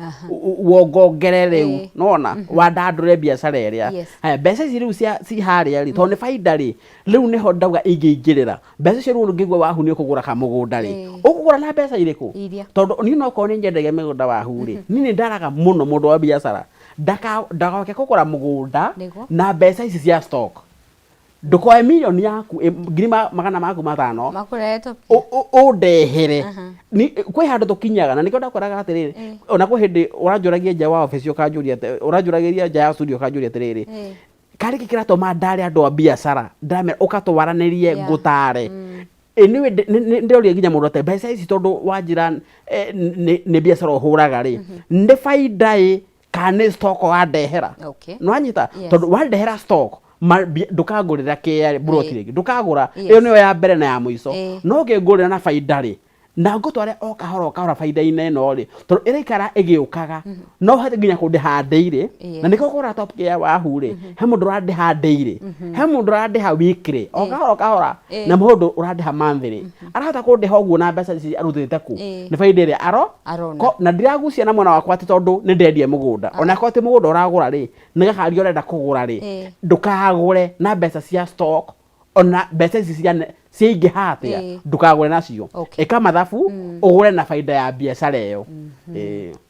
wongongerere riu nona wandandure biashara iria haya mbeca ici riu ci haria ri tondu faida ri riu niho ndauga ingiingirira mbeca icio riu ngigwa wahu ni ukugura kamugunda ri ukugura na mbeca iriku tondu ni no ko ni nyendaga migunda wahu ri ni ndaraga muno mundu wa biashara ndagake kugura mugunda na mbeca ici cia stock ndukoe milioni yaku 500 makureto undehere ni kwi handu tukinyaga na nikio ndakoraga atiriri ona kwi hindi uranjuragia nja wa office ukanjuria uranjuragiria nja ya studio ukanjuria atiriri kari kirato mandari andu a biashara ndame ukatwaranirie ngutare niwe ndiroria nginya mundu ate mbeca ici tondu wanjira ni biashara uhuraga ri ndi faida kana stock wandehera no anyita tondu wandehera stock ndukagurira kia broti rigi ndukagura iyo niyo ya mbere na ya mwico no ngigurira na faida ri na ngotware o kahora faida-inĩ ĩno rĩ tondũ ĩraikara ĩgĩũkaga no hate nginya kũndĩha ndĩire na nĩko kũgũra top gear wahu rĩ he mũndũ ũrandĩha ndĩire he mũndũ ũrandĩha weekly o kahora na mũndũ ũrandĩha monthly arahota kũndĩha ũguo na mbeca ici arutĩte ku nĩ faida ĩrĩa na ndiragucia na mwena wakwa atĩ tondũ nĩ ndendie mũgũnda ona ko atĩ mũgũnda ũragũra rĩ nĩgakari ũrenda kũgũra rĩ ndũkagũre na mbeca cia stock ona mbeca ici ciaingĩha atĩa ndũkagũre nacio ĩka mathabu ũgũre na faida ya biacara ĩyo.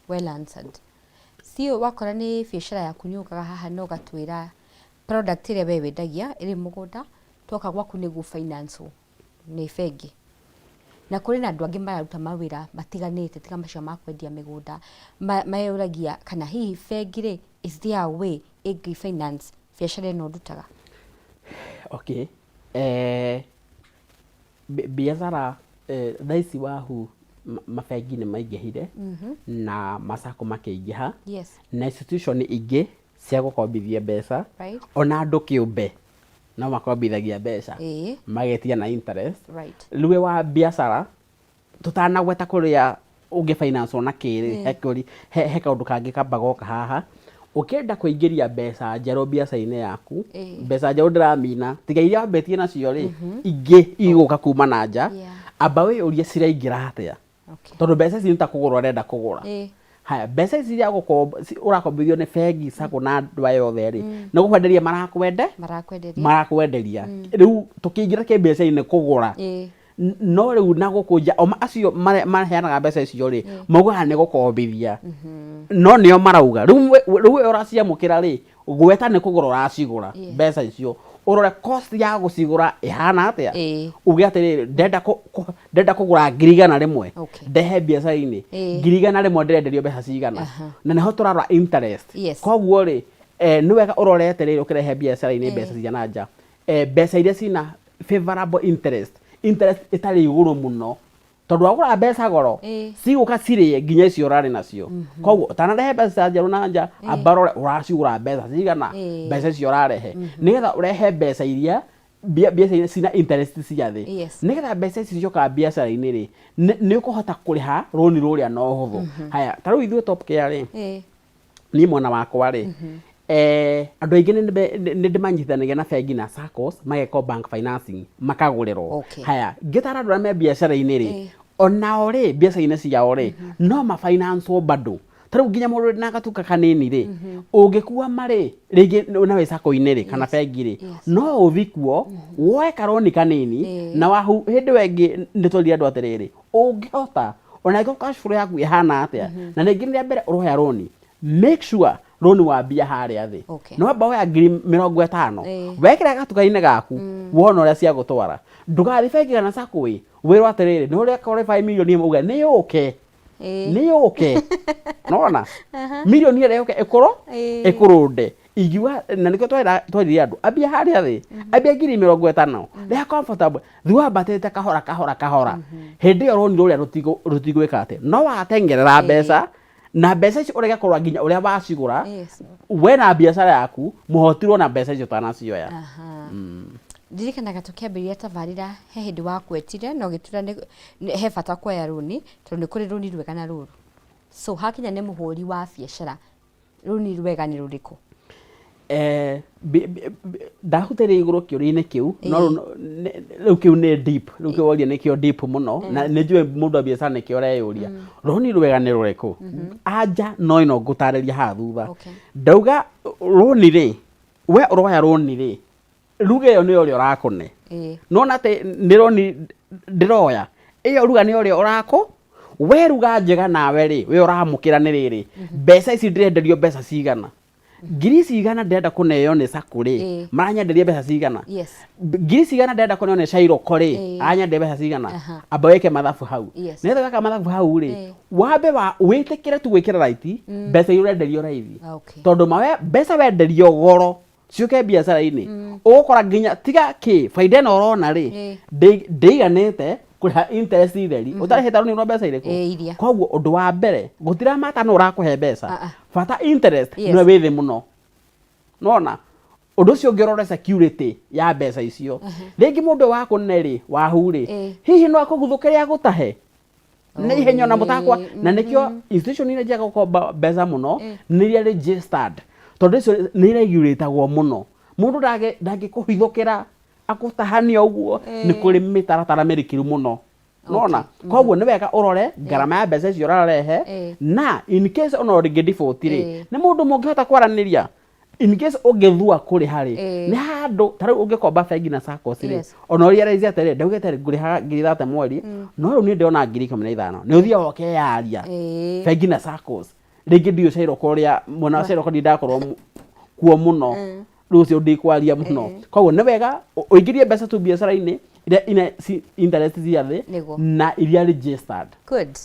Well answered. Sio wakora nĩ biacara yaku nyũkaga haha no gatwĩra product ĩrĩa we wendagia ĩrĩ mũgũnda twoka gwaku nĩguo finance nĩ bengi na kũrĩ na andũ angĩ mararuta mawĩra matiganĩte tiga macio ma kwendia mĩgũnda mayũragia kana hihi bengi rĩ is there a way ĩngĩ finance biacara ĩno ndutaga? Okay. Biacara thaici wahu mabengi nĩ maingĩhire na macako makĩingĩha na institution ingĩ cia gũkombithia mbeca ona andũ kĩũmbe no makombithagia mbeca magetia na interest rĩu wa biacara tũtanagweta kũrĩa ũngĩ finance ona kĩrĩ he kaũndũ kangĩ kamba goka haha ũkĩenda kũingĩria mbeca njerũ biacara-inĩ yaku mbeca njerũ ndĩramina tiga iria wambetie nacio rĩ ingĩ igũka kuma na nja amba wĩyũrie ciraingĩra atĩa tondũ mbeca ici nĩ ta kũgũra ũrenda kũgũra haya mbeca ici cia ũrakombithio nĩ bengi sacco na andũ aya othe rĩ nĩ gũkwenderia marakwenderia rĩu tũkĩingĩra kĩmbeca-inĩ kũgũra no rĩu na gũkũnja o acio maheanaga mbeca icio rĩ maugaga nĩ gũkombithia no nĩo marauga rĩu ũraciamũkĩra rĩ gweta nĩ kũgũra ũracigũra mbeca icio ũrore cost ya gũcigũra ĩhana atĩa uge atĩrĩrĩ ndenda kũgũra 100 rĩmwe ndehe biacara-inĩ 100 rĩmwe ndĩrenderio mbeca cigana na nĩho tũrarora interest koguo rĩ nĩ wega ũrorete rĩrĩ ũkĩrehe biacara-inĩ mbeca cia na nja mbeca iria cina favorable interest ĩtarĩ igũrũ mũno tondũ wagũra mbeca goro cigũka cirĩe nginya icio ũrarĩ nacio koguo ũtanarehe mbeca njerũ na nja ambarore ũracigũra mbeca cigana mbeca icio ũrarehe nĩgetha ũrehe mbeca iria biacara-inĩ cina interest cia thĩ nĩgetha mbeca ici cioka biacara-inĩ rĩ nĩ ũkũhota kũrĩha rũni rũrĩa na ũhũthũ. Haya ta rĩu ithuĩ top gear rĩ niĩ mwena wakwa rĩ andũ aingĩ nĩ ndĩmanyitithanagia na bengi na saccos mageka bank financing makagũrĩrwo. Haya ngĩtara andũ arĩa me biacara-inĩ rĩ onao rĩ biacara-inĩ ciao rĩ no mafinance bado ta rĩu nginya mũndũ na gatuka kanini rĩ ũngĩkua marĩ rĩngĩ na wĩ sacco-inĩ rĩ kana bengi rĩ no ũthikuo woe karoni kanini na wahu hĩndĩ wengĩ nĩtũrire andũ atĩrĩrĩ ũngĩhota ona ĩko cash flow yaku ĩhana atĩa na rĩngĩ rĩa mbere ũroya roni make sure roni wa mbia harĩa thĩ no amba woya 50,000 wekĩra gatuka-inĩ gaku wona ũrĩa cia gũtwara ndũgathiĩ bengi kana sacco wĩrwo atĩrĩrĩ nĩ ũrĩa 5 million mauga nĩ yũke nona milioni ĩrĩa yũke ĩkũrũnde igiwa na nĩkĩo twarire andũ ambia harĩa thĩ ambia 50,000 rĩa comfortable thiwa batĩte kahora hĩndĩ ĩyo roni rũrĩa rũtigwĩka atĩ no watengerera mbeca na mbeca icio ũrega kũrora nginya ũrĩa wacigũra we na biacara yaku mũhotirwo na mbeca icio tanacioya. Ndirikanaga tũkĩambĩrĩria tabarĩra he hĩndĩ wakwetire no gĩtura he bata kuoya rũni tondũ nĩ kũrĩ rũni rwega na rũru so hakinya nĩ mũhũri wa biacara rũni rwega nĩ rũrĩkũ? Ndahutĩria igũrũ kĩũria-inĩ kĩu no rĩu kĩu nĩ deep rĩu kĩu woria nĩkĩo deep mũno na nĩ njũĩ mũndũ wa biacara nĩkĩo ũreyũria rũni rwega nĩ rũrĩkũ anja no ĩno ngũtarĩria haha thutha ndauga rũni rĩ we ũroya rũni rĩ ruga ĩyo nĩ ũrĩa ũrakũne nona atĩ nĩ rũni ndĩroya ĩyo ruga nĩ ũrĩa ũrakũ we ruga njega nawe rĩ we ũramũkĩra nĩ rĩrĩ mbeca ici ndĩrenderio mbeca cigana ngiri cigana ndĩrenda kũneo nĩ sacco rĩ maranyenderia mbeca cigana ngiri cigana ndĩrenda kũneo nĩ cairoko rĩ aranyenderia mbeca cigana amba weke mathabu hau nĩgetha weka mathabu hau rĩ wambe wĩtĩkĩre tu gwĩkĩra raiti mbeca iria ũrenderio raithi tondũ mbeca wenderio goro ciũke biacara-inĩ ũgũkora nginya tiga baida ĩno ũrona rĩ ndĩiganĩte kũrĩha interest theri ũtarĩhĩte rũni rwa mbeca irĩkũ koguo ũndũ wa mbere gũtiramata nũ ũrakũhe mbeca bata interest nĩwe wĩ thĩ mũno nona ũndũ ũcio ũngĩ ũrore security ya mbeca icio rĩngĩ mũndũ wakũne rĩ wahu rĩ hihi no akũguthũkĩre agũtahe na ihenya na mutakwa na nikio institution ine njega gukomba mbeca muno ni ria registered tondu icio ni regulatagwo muno mundu ndangikuhithukira akutahania uguo ni kuri mitaratara mirikiru muno nona koguo ni wega urore ngarama ya mbeca icio urarehe na in case ona ringi default ri ni mundu mungihota kwaraniria in case ugethua kuri hari ni handu tari ungikomba bengi na SACCOS ri ona uri realize atari ndaugete nguriha ngiri 30 mweri no ru ni ndiona ngiri 15 ni uthia woke yaria bengi na SACCOS ringi ndio cairo kuria mwana cairo ko ndakorwo kuo muno rucio ndikwaria muno koguo ni wega uingirie mbeca tu biacara-ini ina interest cia thi na iria registered. Good.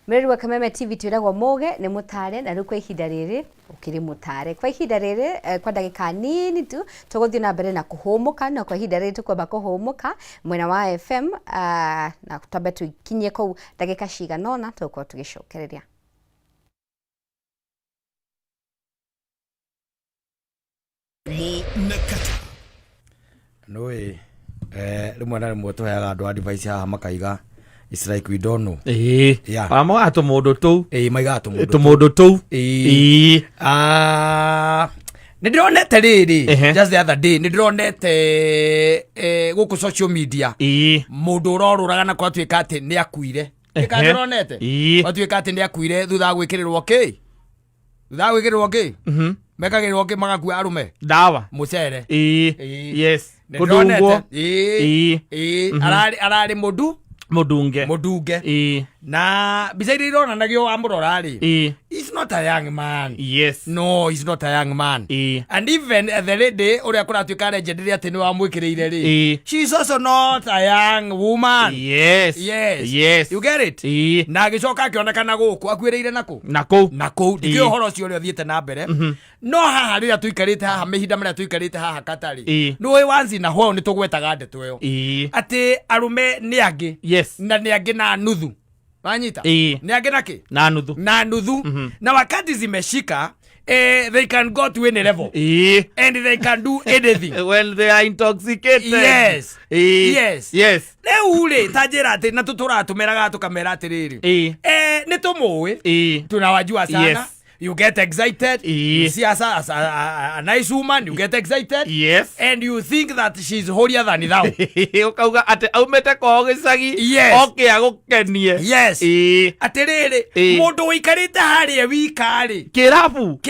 Mweru wa Kameme TV twiragwo muge ni mutare na rukwa ihinda riri ukiri mutare kwa ihinda riri kwa ndagika nini tu tuguthii na mbere na kuhumuka na kwa ihinda riri tukwamba kuhumuka mwena wa FM na tutambe tukinyie kou ndagika ciganona tukorwo tugicokereria. Noi rimwe na rimwe tuheaga andu advice haha makaiga it's like we don't know. Amo ato modo tu. Maiga ato modo. To modo tu. Nidironete riri just the other day nidironete guku social media mundu uroruraga na kwa twika ati ni akuire ikanironete kwa twika ati ni akuire thutha gwikirirwo ki mekagirwo ki magakua arume dawa mucere yes kudungwo arari mudunge na bisaidi rona nagio amurora ri he's not a young man. Yes. No, he's not a young man. And even the lady uria kuratuika legendary ati ni wamwikireire ri she's also not a young woman. Yes. You get it? Na agicoka akionekana guku akuireire nako ndikio horo cio rio thiete na mbere no haha riria tuikarite haha mehinda maria tuikarite haha katari no wanzi na ho ni tugwetaga ndeto yo ati arume ni angi na ni angi na nuthu wanyita ni angi naki na nuthu na wakati zimeshika they can go to any level and they can do anything when they are intoxicated. Yes. Ne ule tajira ati na tutura tumeraga tukamera atiriri ni tumuwe tunawajua sana. You get excited. You see as a nice woman, you get excited. Yes. And you think that she's holier than thou. Ukauga ate aumete ko gicagi okay agukenie. Yes. Atiriri mundu wikarite hari wikari kirabu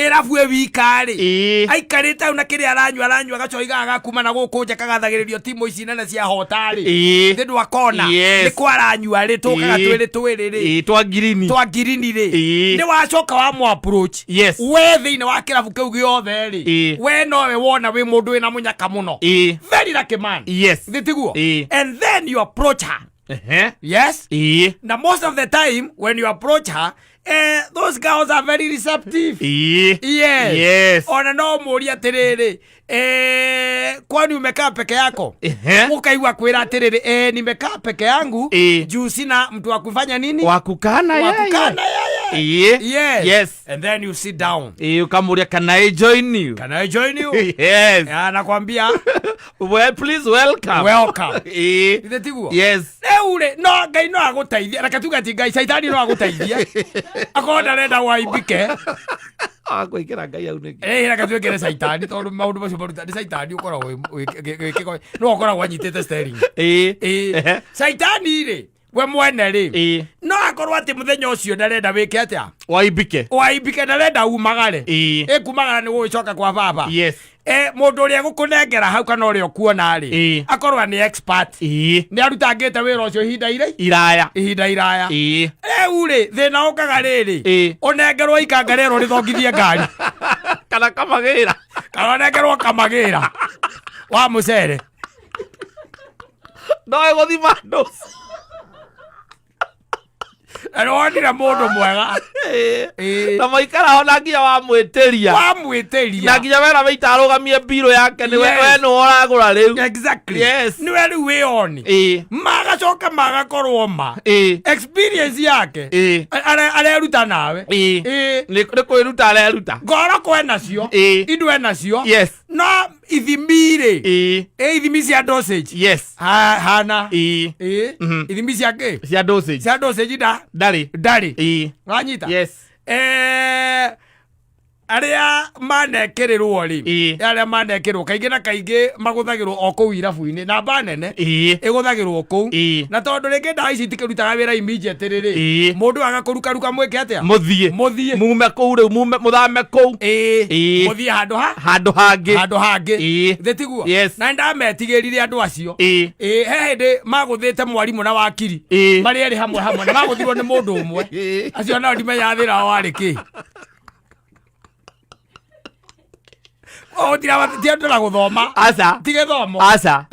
wikari aikarite una kiri aranywa gacoiga agakuma na guku nje kagathagiririo timu ici nene cia hotari ndu akona ni kwaranywa ri tukaga twiri twa girini ri ni wacoka wa mwapu yes we thiine wa kirabu kiu giothe ri we nowe wona wi mundu wina munyaka muno very lucky man. Yes thitiguo and then you approach her yes na most of the time when you approach her those girls are very receptive. Yes. Ona no muria atiriri kwani umekaa peke yako ukaigwa kwira atiriri nimekaa peke yangu juu sina mtu wa kufanya nini wakukana yes and then you sit down ukamuria can I join you yes anakwambia well please welcome ithetiguo yes ule no ngai no agutaithia rakatuga ti ngai saitani no agutaithia akonda renda waibike akuikira ngai au niki rakatuikire saitani tondu maundu macio baruta ni saitani ukoragwo no ukoragwo anyitite steering saitani ri we mwene ri no akorwo ati muthenya ucio ndarenda wike atia waibike ndarenda umagare kumagara ni gucoka kwa baba yes mundu uria gukunengera hau kana uria kuona ri akorwa ni expert ni arutangite wira ucio ihinda iraya uri thina ukaga riri unengerwo ikangarero rithongithie ngari kana kamagira nengerwo kamagira wa mucere no guthi mandu Arondira mundu mwega na maikara hona nginya wamwitiria na nginya wera weita arugamie biro yake ni we no uragura riu exactly yes ni we riu wioni magacoka magakorwo ma experience yake areruta nawe ni kwiruta areruta ngoro kwena cio indo ena cio yes no ithimire ithimi cia dosage yes hana ithimi cia ke cia dosage ndari wanyita yes aria manekererwo ri aria manekererwo kaingĩ na kaingĩ maguthagĩrwo o kũu irabu-inĩ namba nene ĩguthagĩrwo kũu na tondũ rĩngĩ ndawa ici itikĩrutaga wĩra immediate rĩ mũndũ agakũrukaruka mwĩke atĩa mũthiĩ mume kũu rĩu mũthame kũu mũthiĩ handũ hangĩ thĩtiguo na ndametigĩrire andũ acio he hĩndĩ magũthĩte mwarimũ na wakiri marĩ erĩ hamwe na magũthirwo nĩ mũndũ ũmwe acio nao ndimenya thĩra wao warĩ kĩ tiandora guthoma aca tigithomo aca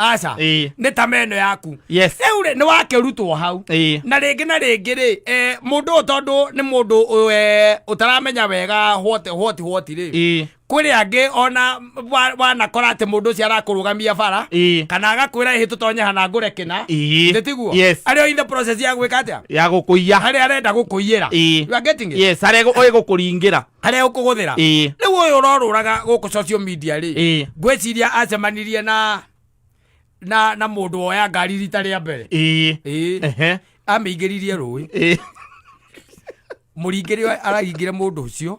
nĩ ta meno yaku yes rĩu rĩ nĩ wakĩrutwo hau na rĩngĩ rĩ mũndũ tondũ nĩ mũndũ ũtaramenya wega hwoti rĩ kwĩrĩ angĩ ona wanakora atĩ mũndũ ũcio arakũrũgamia bara kana agakwĩra ĩhĩ tũtonye hana ngũre kĩna ndĩtiguo arĩ in the process ya gwĩka atĩa ya gũkũiya harĩa arenda gũkũiyĩra you are getting it yes harĩa gũkũringĩra harĩa ũkũgũthĩra rĩu ũyũ ũrorũraga gũkũ social media rĩ ngwĩciria acemanirie na mũndũ woya ngari rita rĩa mbere amĩingĩririe rũĩ mũringĩri araringire mũndũ ũcio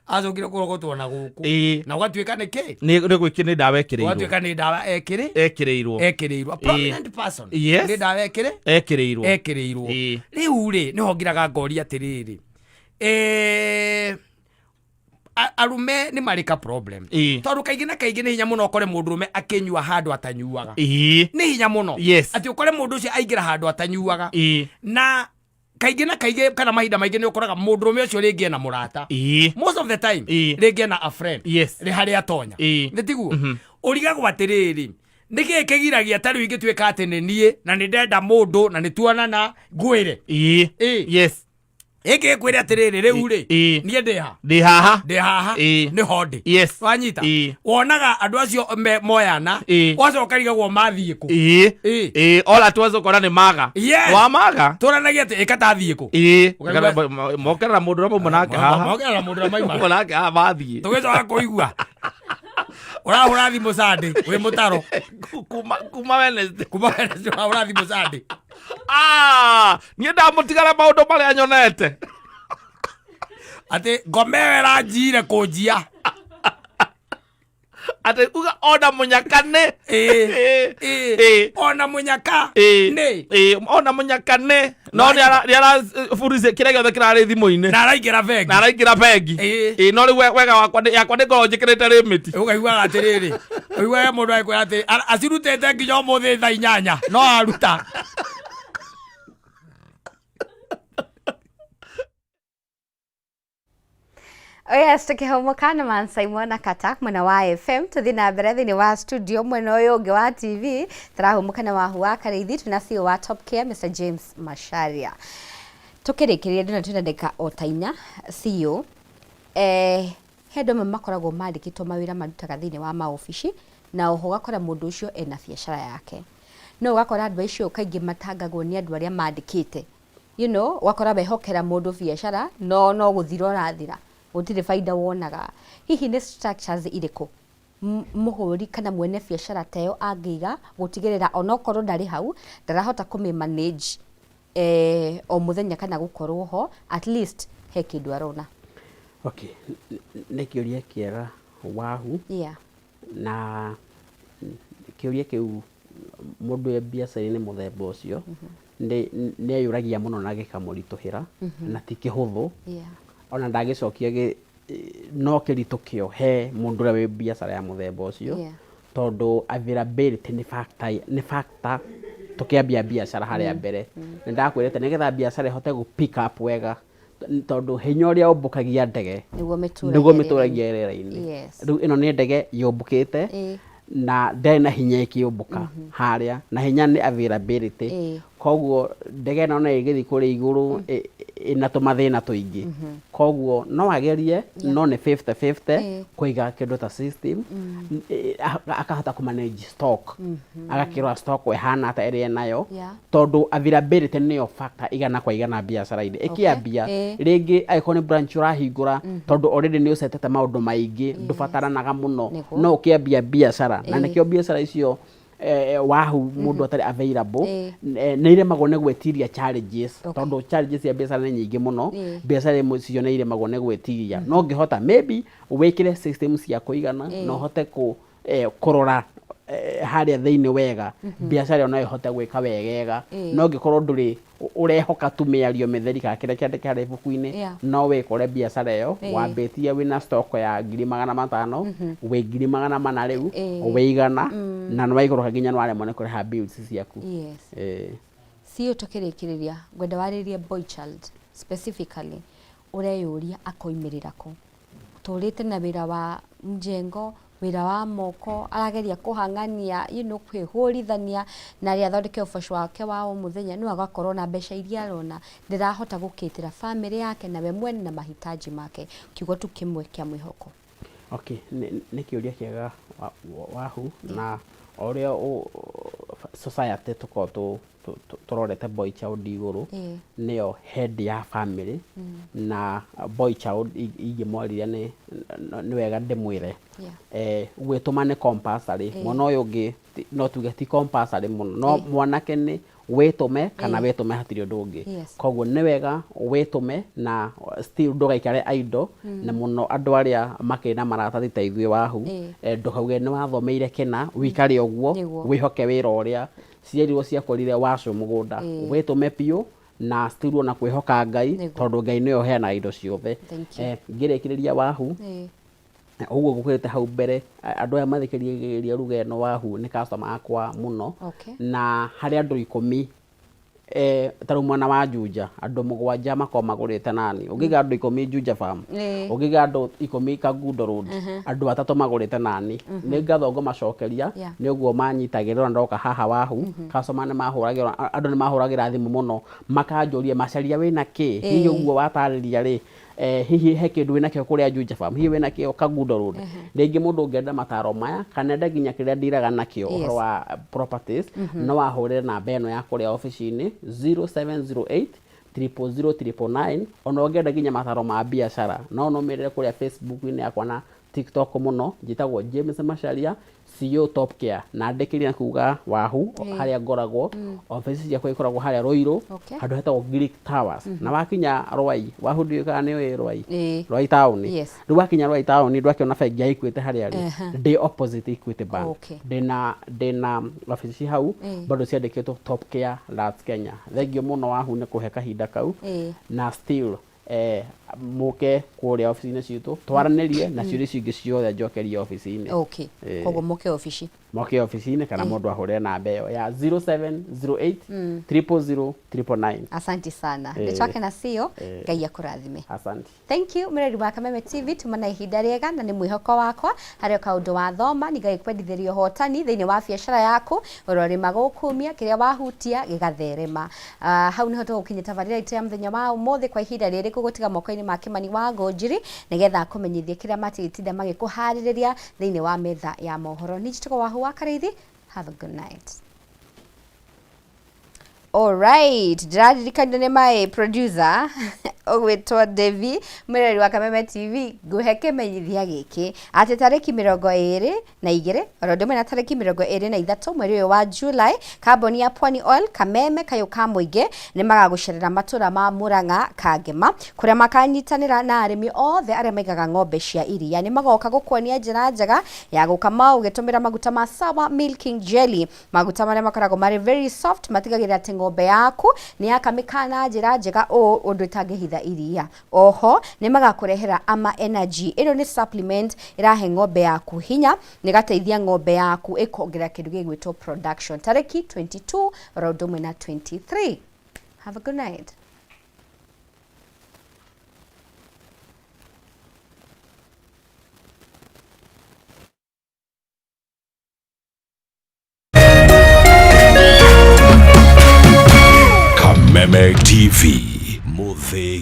acokire kũrogotwo na gũkũ na ũgatuĩka nĩ kĩ nĩ ndawa ekĩrĩirwo ũgatuĩka nĩ ndawa ekĩrĩirwo a prominent person nĩ ndawa ekĩrĩirwo rĩu rĩ nĩho ngiraga ngoria atĩrĩrĩ arume nĩ marĩ ka problem tondũ kaingĩ na kaingĩ nĩ hinya mũno ũkore mũndũ ũrũme akĩnyua handũ atanyuaga nĩ hinya mũno atĩ ũkore mũndũ ũcio aingĩra handũ atanyuaga na kaingĩ na kaingĩ kana mahinda maingĩ nĩ ũkoraga mũndũ ũrũme ũcio rĩngĩ ena mũrata most of the time rĩngĩ ena a friend rĩ harĩa atonya ndĩtiguo ũrigagwo atĩrĩrĩ nĩkĩ kĩgiragia tarĩ ingĩtuĩka atĩ nĩ niĩ na nĩ ndenda mũndũ na nĩ tuonana ngwĩre ĩkĩ kwĩre atĩrĩrĩ rĩu rĩ niĩ ndĩ haha nĩ hondĩ wanyita wonaga andũ acio moyana wacoka rigagwo mathiĩ kũ ola tuwazo kora nĩ maga wa maga tũranagia atĩ ĩka tathiĩ kũ mokerera mũndũ ũrĩa mauma nake haha mathiĩ tũgĩcoka kũigua ũrahũra thimũ Sunday wĩ mũtaro kuma Wednesday ũrahũra thimũ Sunday niĩ ndamũtigara maũndũ marĩa nyonete atĩ ngomewera njire kũnjia atĩ uga ona mũnyaka nĩ ona mũnyaka ona mũnyaka nĩ no nĩ araburice kĩrĩa gĩothe kĩrarĩ thimũ-inĩ na araingĩra bengi no rĩu wega yakwa ndĩkorwo njĩkĩrĩte limit ũkaiguaga atĩrĩrĩ ũiguaga mũndũ akwĩra atĩ acirutĩte nginya ũmũthĩ thaa 8 no aruta Yes, tukihomoka na man Simon na Katak mwena wa FM tuthi na mbere thĩinĩ wa studio mwena ũyũ ũngĩ wa TV tũrahomoka na wahu wa Karithi tuna CEO wa Top Care Mr James Macharia tukĩrĩkĩrĩria ndona twina ndeka otainya CEO hedo makoragwo mandĩkĩtwo mawĩra marutaga thĩinĩ wa maofici na oho gakora mũndũ ũcio ena biacara yake no gakora andũ acio kaingĩ matangagwo nĩ andũ arĩa mandĩkĩte wakora behokera mũndũ biacara no gũthira ũrathira gũtirĩ baida wonaga hihi nĩ structures irĩkũ mũhũri kana mwene biacara teo angĩiga gũtigĩrĩra onokorwo ndarĩ hau ndarahota kũmĩmanage o mũthenya kana gũkorwo ho at least he kĩndũ arona okay nĩ kĩũria kĩega wahu na kĩũria kĩu mũndũ e biacara-inĩ mũthemba ũcio nĩ ayũragia mũno na gĩkamũritũhĩra na ti kĩhũthũ ona ndagĩcokia no kĩritũ kĩo he mũndũ ũrĩa wĩ biacara ya mũthemba ũcio tondũ availability nĩ factor tũkĩambia biacara harĩa mbere nĩ ndakwĩrĩte nĩgetha biacara ĩhote gũ pick up wega tondũ hinya ũrĩa ũmbũkagia ndege nĩguo mĩtũragia rĩera-inĩ rĩu ĩno nĩ ndege yũmbũkĩte na ndĩ na hinya ĩkĩũmbũka harĩa na hinya nĩ availability koguo ndege ĩno no ĩgĩthiĩ kũrĩ igũrũ ina tumathina tuingi koguo no agerie no ni 50-50 kuiga kindu ta system akahota ku manage stock agakirwa stock we hana ta area nayo tondu availability niyo factor igana kwa igana biashara-ini ikiambia ringi aikoni branch urahingura tondu already ni usetete maundu maingi ndubataranaga muno no ukiambia biashara na nikio biashara icio wahu mundu atari available ne iremagwo ne gwetiria challenges tondu challenges ya biashara ni nyingi muno biashara imwe cio ne iremagwo ne gwetiria no ngihota maybe wikire systems ya kuigana no hote ku kurora haria thiini wega biashara no ihote gwika wegega no ngikorwo nduri urehoka tu miario mitheri ka kire kiande kia ibuku-ini no wikore biashara iyo wambitie wina stock ya 500,000 we 400,000 riu weigana na no waigoroka nginya no aremone kuriha bills ciaku sio tukirikiriria gwenda waririe boy child specifically ureyuria akoimirira ko turite na wira wa mjengo wira wa moko arageria kuhangania kwihurithania na ria thondeke uboco wake wa muthenya ni agakorwo na mbeca iria arona ndirahota gukitira family yake na we mwene na mahitaji make kiugo tu kimwe kia mwihoko. Okay, ni kiuria kiega wahu na oria society tuko turorete boy child iguru niyo head ya family na boy child ingimwariria ni wega ndimwire gwitumane compulsory mwana uyu ngi no tuge ti compulsory muno no mwanake ni witume kana witume hatiri undu ungi koguo ni wega witume na still ndugaikare idle na muno andu aria makina maratathi ta ithuĩ wahu ndukauge ni wathomeire kina wikare uguo wihoke wira uria ciarirwo ciakorire wacu mugunda witume piu na still ona kwihoka Ngai tondu Ngai niyo heana indo ciothe ngirikiriria wahu uguo gukwete hau mbere andu aya mathikiriria rugeno wahu ni customer akwa muno na hari andu 10 taru mwana wa Juja andu 7 makomagurite nani ugiga andu 10 Juja farm ugiga andu 10 Kagundo road andu 3 magurite nani ni ngatho macokeria ni uguo manyitagirira ndoka haha wahu customer ni mahuragira andu ni mahuragira thimu muno makanjuria macaria wina ki hihi uguo watariria ri hihi he kindu wina kio kuria Juja farm hihi wina kio Kagundo road ringi mundu ngenda mataro maya kana nginya kiria ndiraga nakio uhoro wa properties no wahurire na beno ya kuria office-ini 0708 00009 ono ngenda nginya mataro ma biashara no no mirire kuria Facebook-ini yakwa na TikTok muno njitagwo James Macharia CEO Top Care na ndekiria kuga wahu haria ngoragwo office yakwa ikoragwo haria Roiro handu hetagwo Greek Towers na wakinya Rwai wahu ndiuka ni Rwai town riu wakinya Rwai town ndu akiona bengi ya Equity haria ri ndi opposite Equity Bank ndina office hau bado ciandikitwo Top Care Labs Kenya thengio muno wahu ni kuhe kahinda kau na still muke kuria office-ini citu twaranirie na ciuri cingi ciothe njokerie office-ini koguo muke office-ini kana mundu ahure na mbeo ya 0708 00009. Asante sana nitwake na CEO Ngai akurathime. Asante. Thank you mireri wa Kameme TV tumana ihinda riega na ni mwihoko wakwa hario kaundu wa thoma ni Ngai kwendithirio hotani thiini wa biashara yaku urorima gukumia kiria wahutia gigatherema hau niho tugukinya tabarira itu ya muthenya wa umuthi kwa ihinda riri gutiga moko-ini ma Kimani wa Ngonjiri nigetha kumenyithia kiria matitinda magikuhaririria thiini wa metha ya mohoro ni jituko wahu wa Karithi. Have a good night. Alright, ndiraririkana ni my producer ogwitwa Devi mireri wa Kameme TV nguheke menyithia giki ati tariki 22 rodome na tariki 23 mweri uyu wa July kambuni ya Pwani Oil Kameme kayuka muingi ni magagucerera matura ma Murang'a Kangema kuria makanyitanira na arimi othe aria maigaga ng'ombe cia iria ni magoka gukuonia njira njega ya gukama ugitumira maguta ma Sawa Milking Jelly maguta maria makoragwo mari very soft matigagirira ati ng'ombe yaku ni yakamikana njira njega undu itangihitha iria oho ni magakurehera Ama Energy ino ni supplement irahe ng'ombe yaku hinya nigateithia ng'ombe yaku ikongerera kindu gigwitwo production tariki 22 rodome na 23. Have a good night. Kameme TV Muthi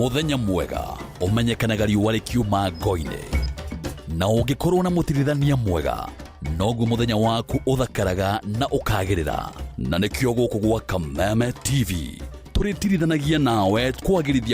muthenya mwega umenyekanaga riũa rĩkiuma ngo-inĩ, na ũngĩkorwo na mũtirithania mwega noguo muthenya waku uthakaraga na ukagĩrĩra. Na nĩkĩo gũkũ gwa Kameme TV tũrĩtirithanagia nawe kwagĩrithia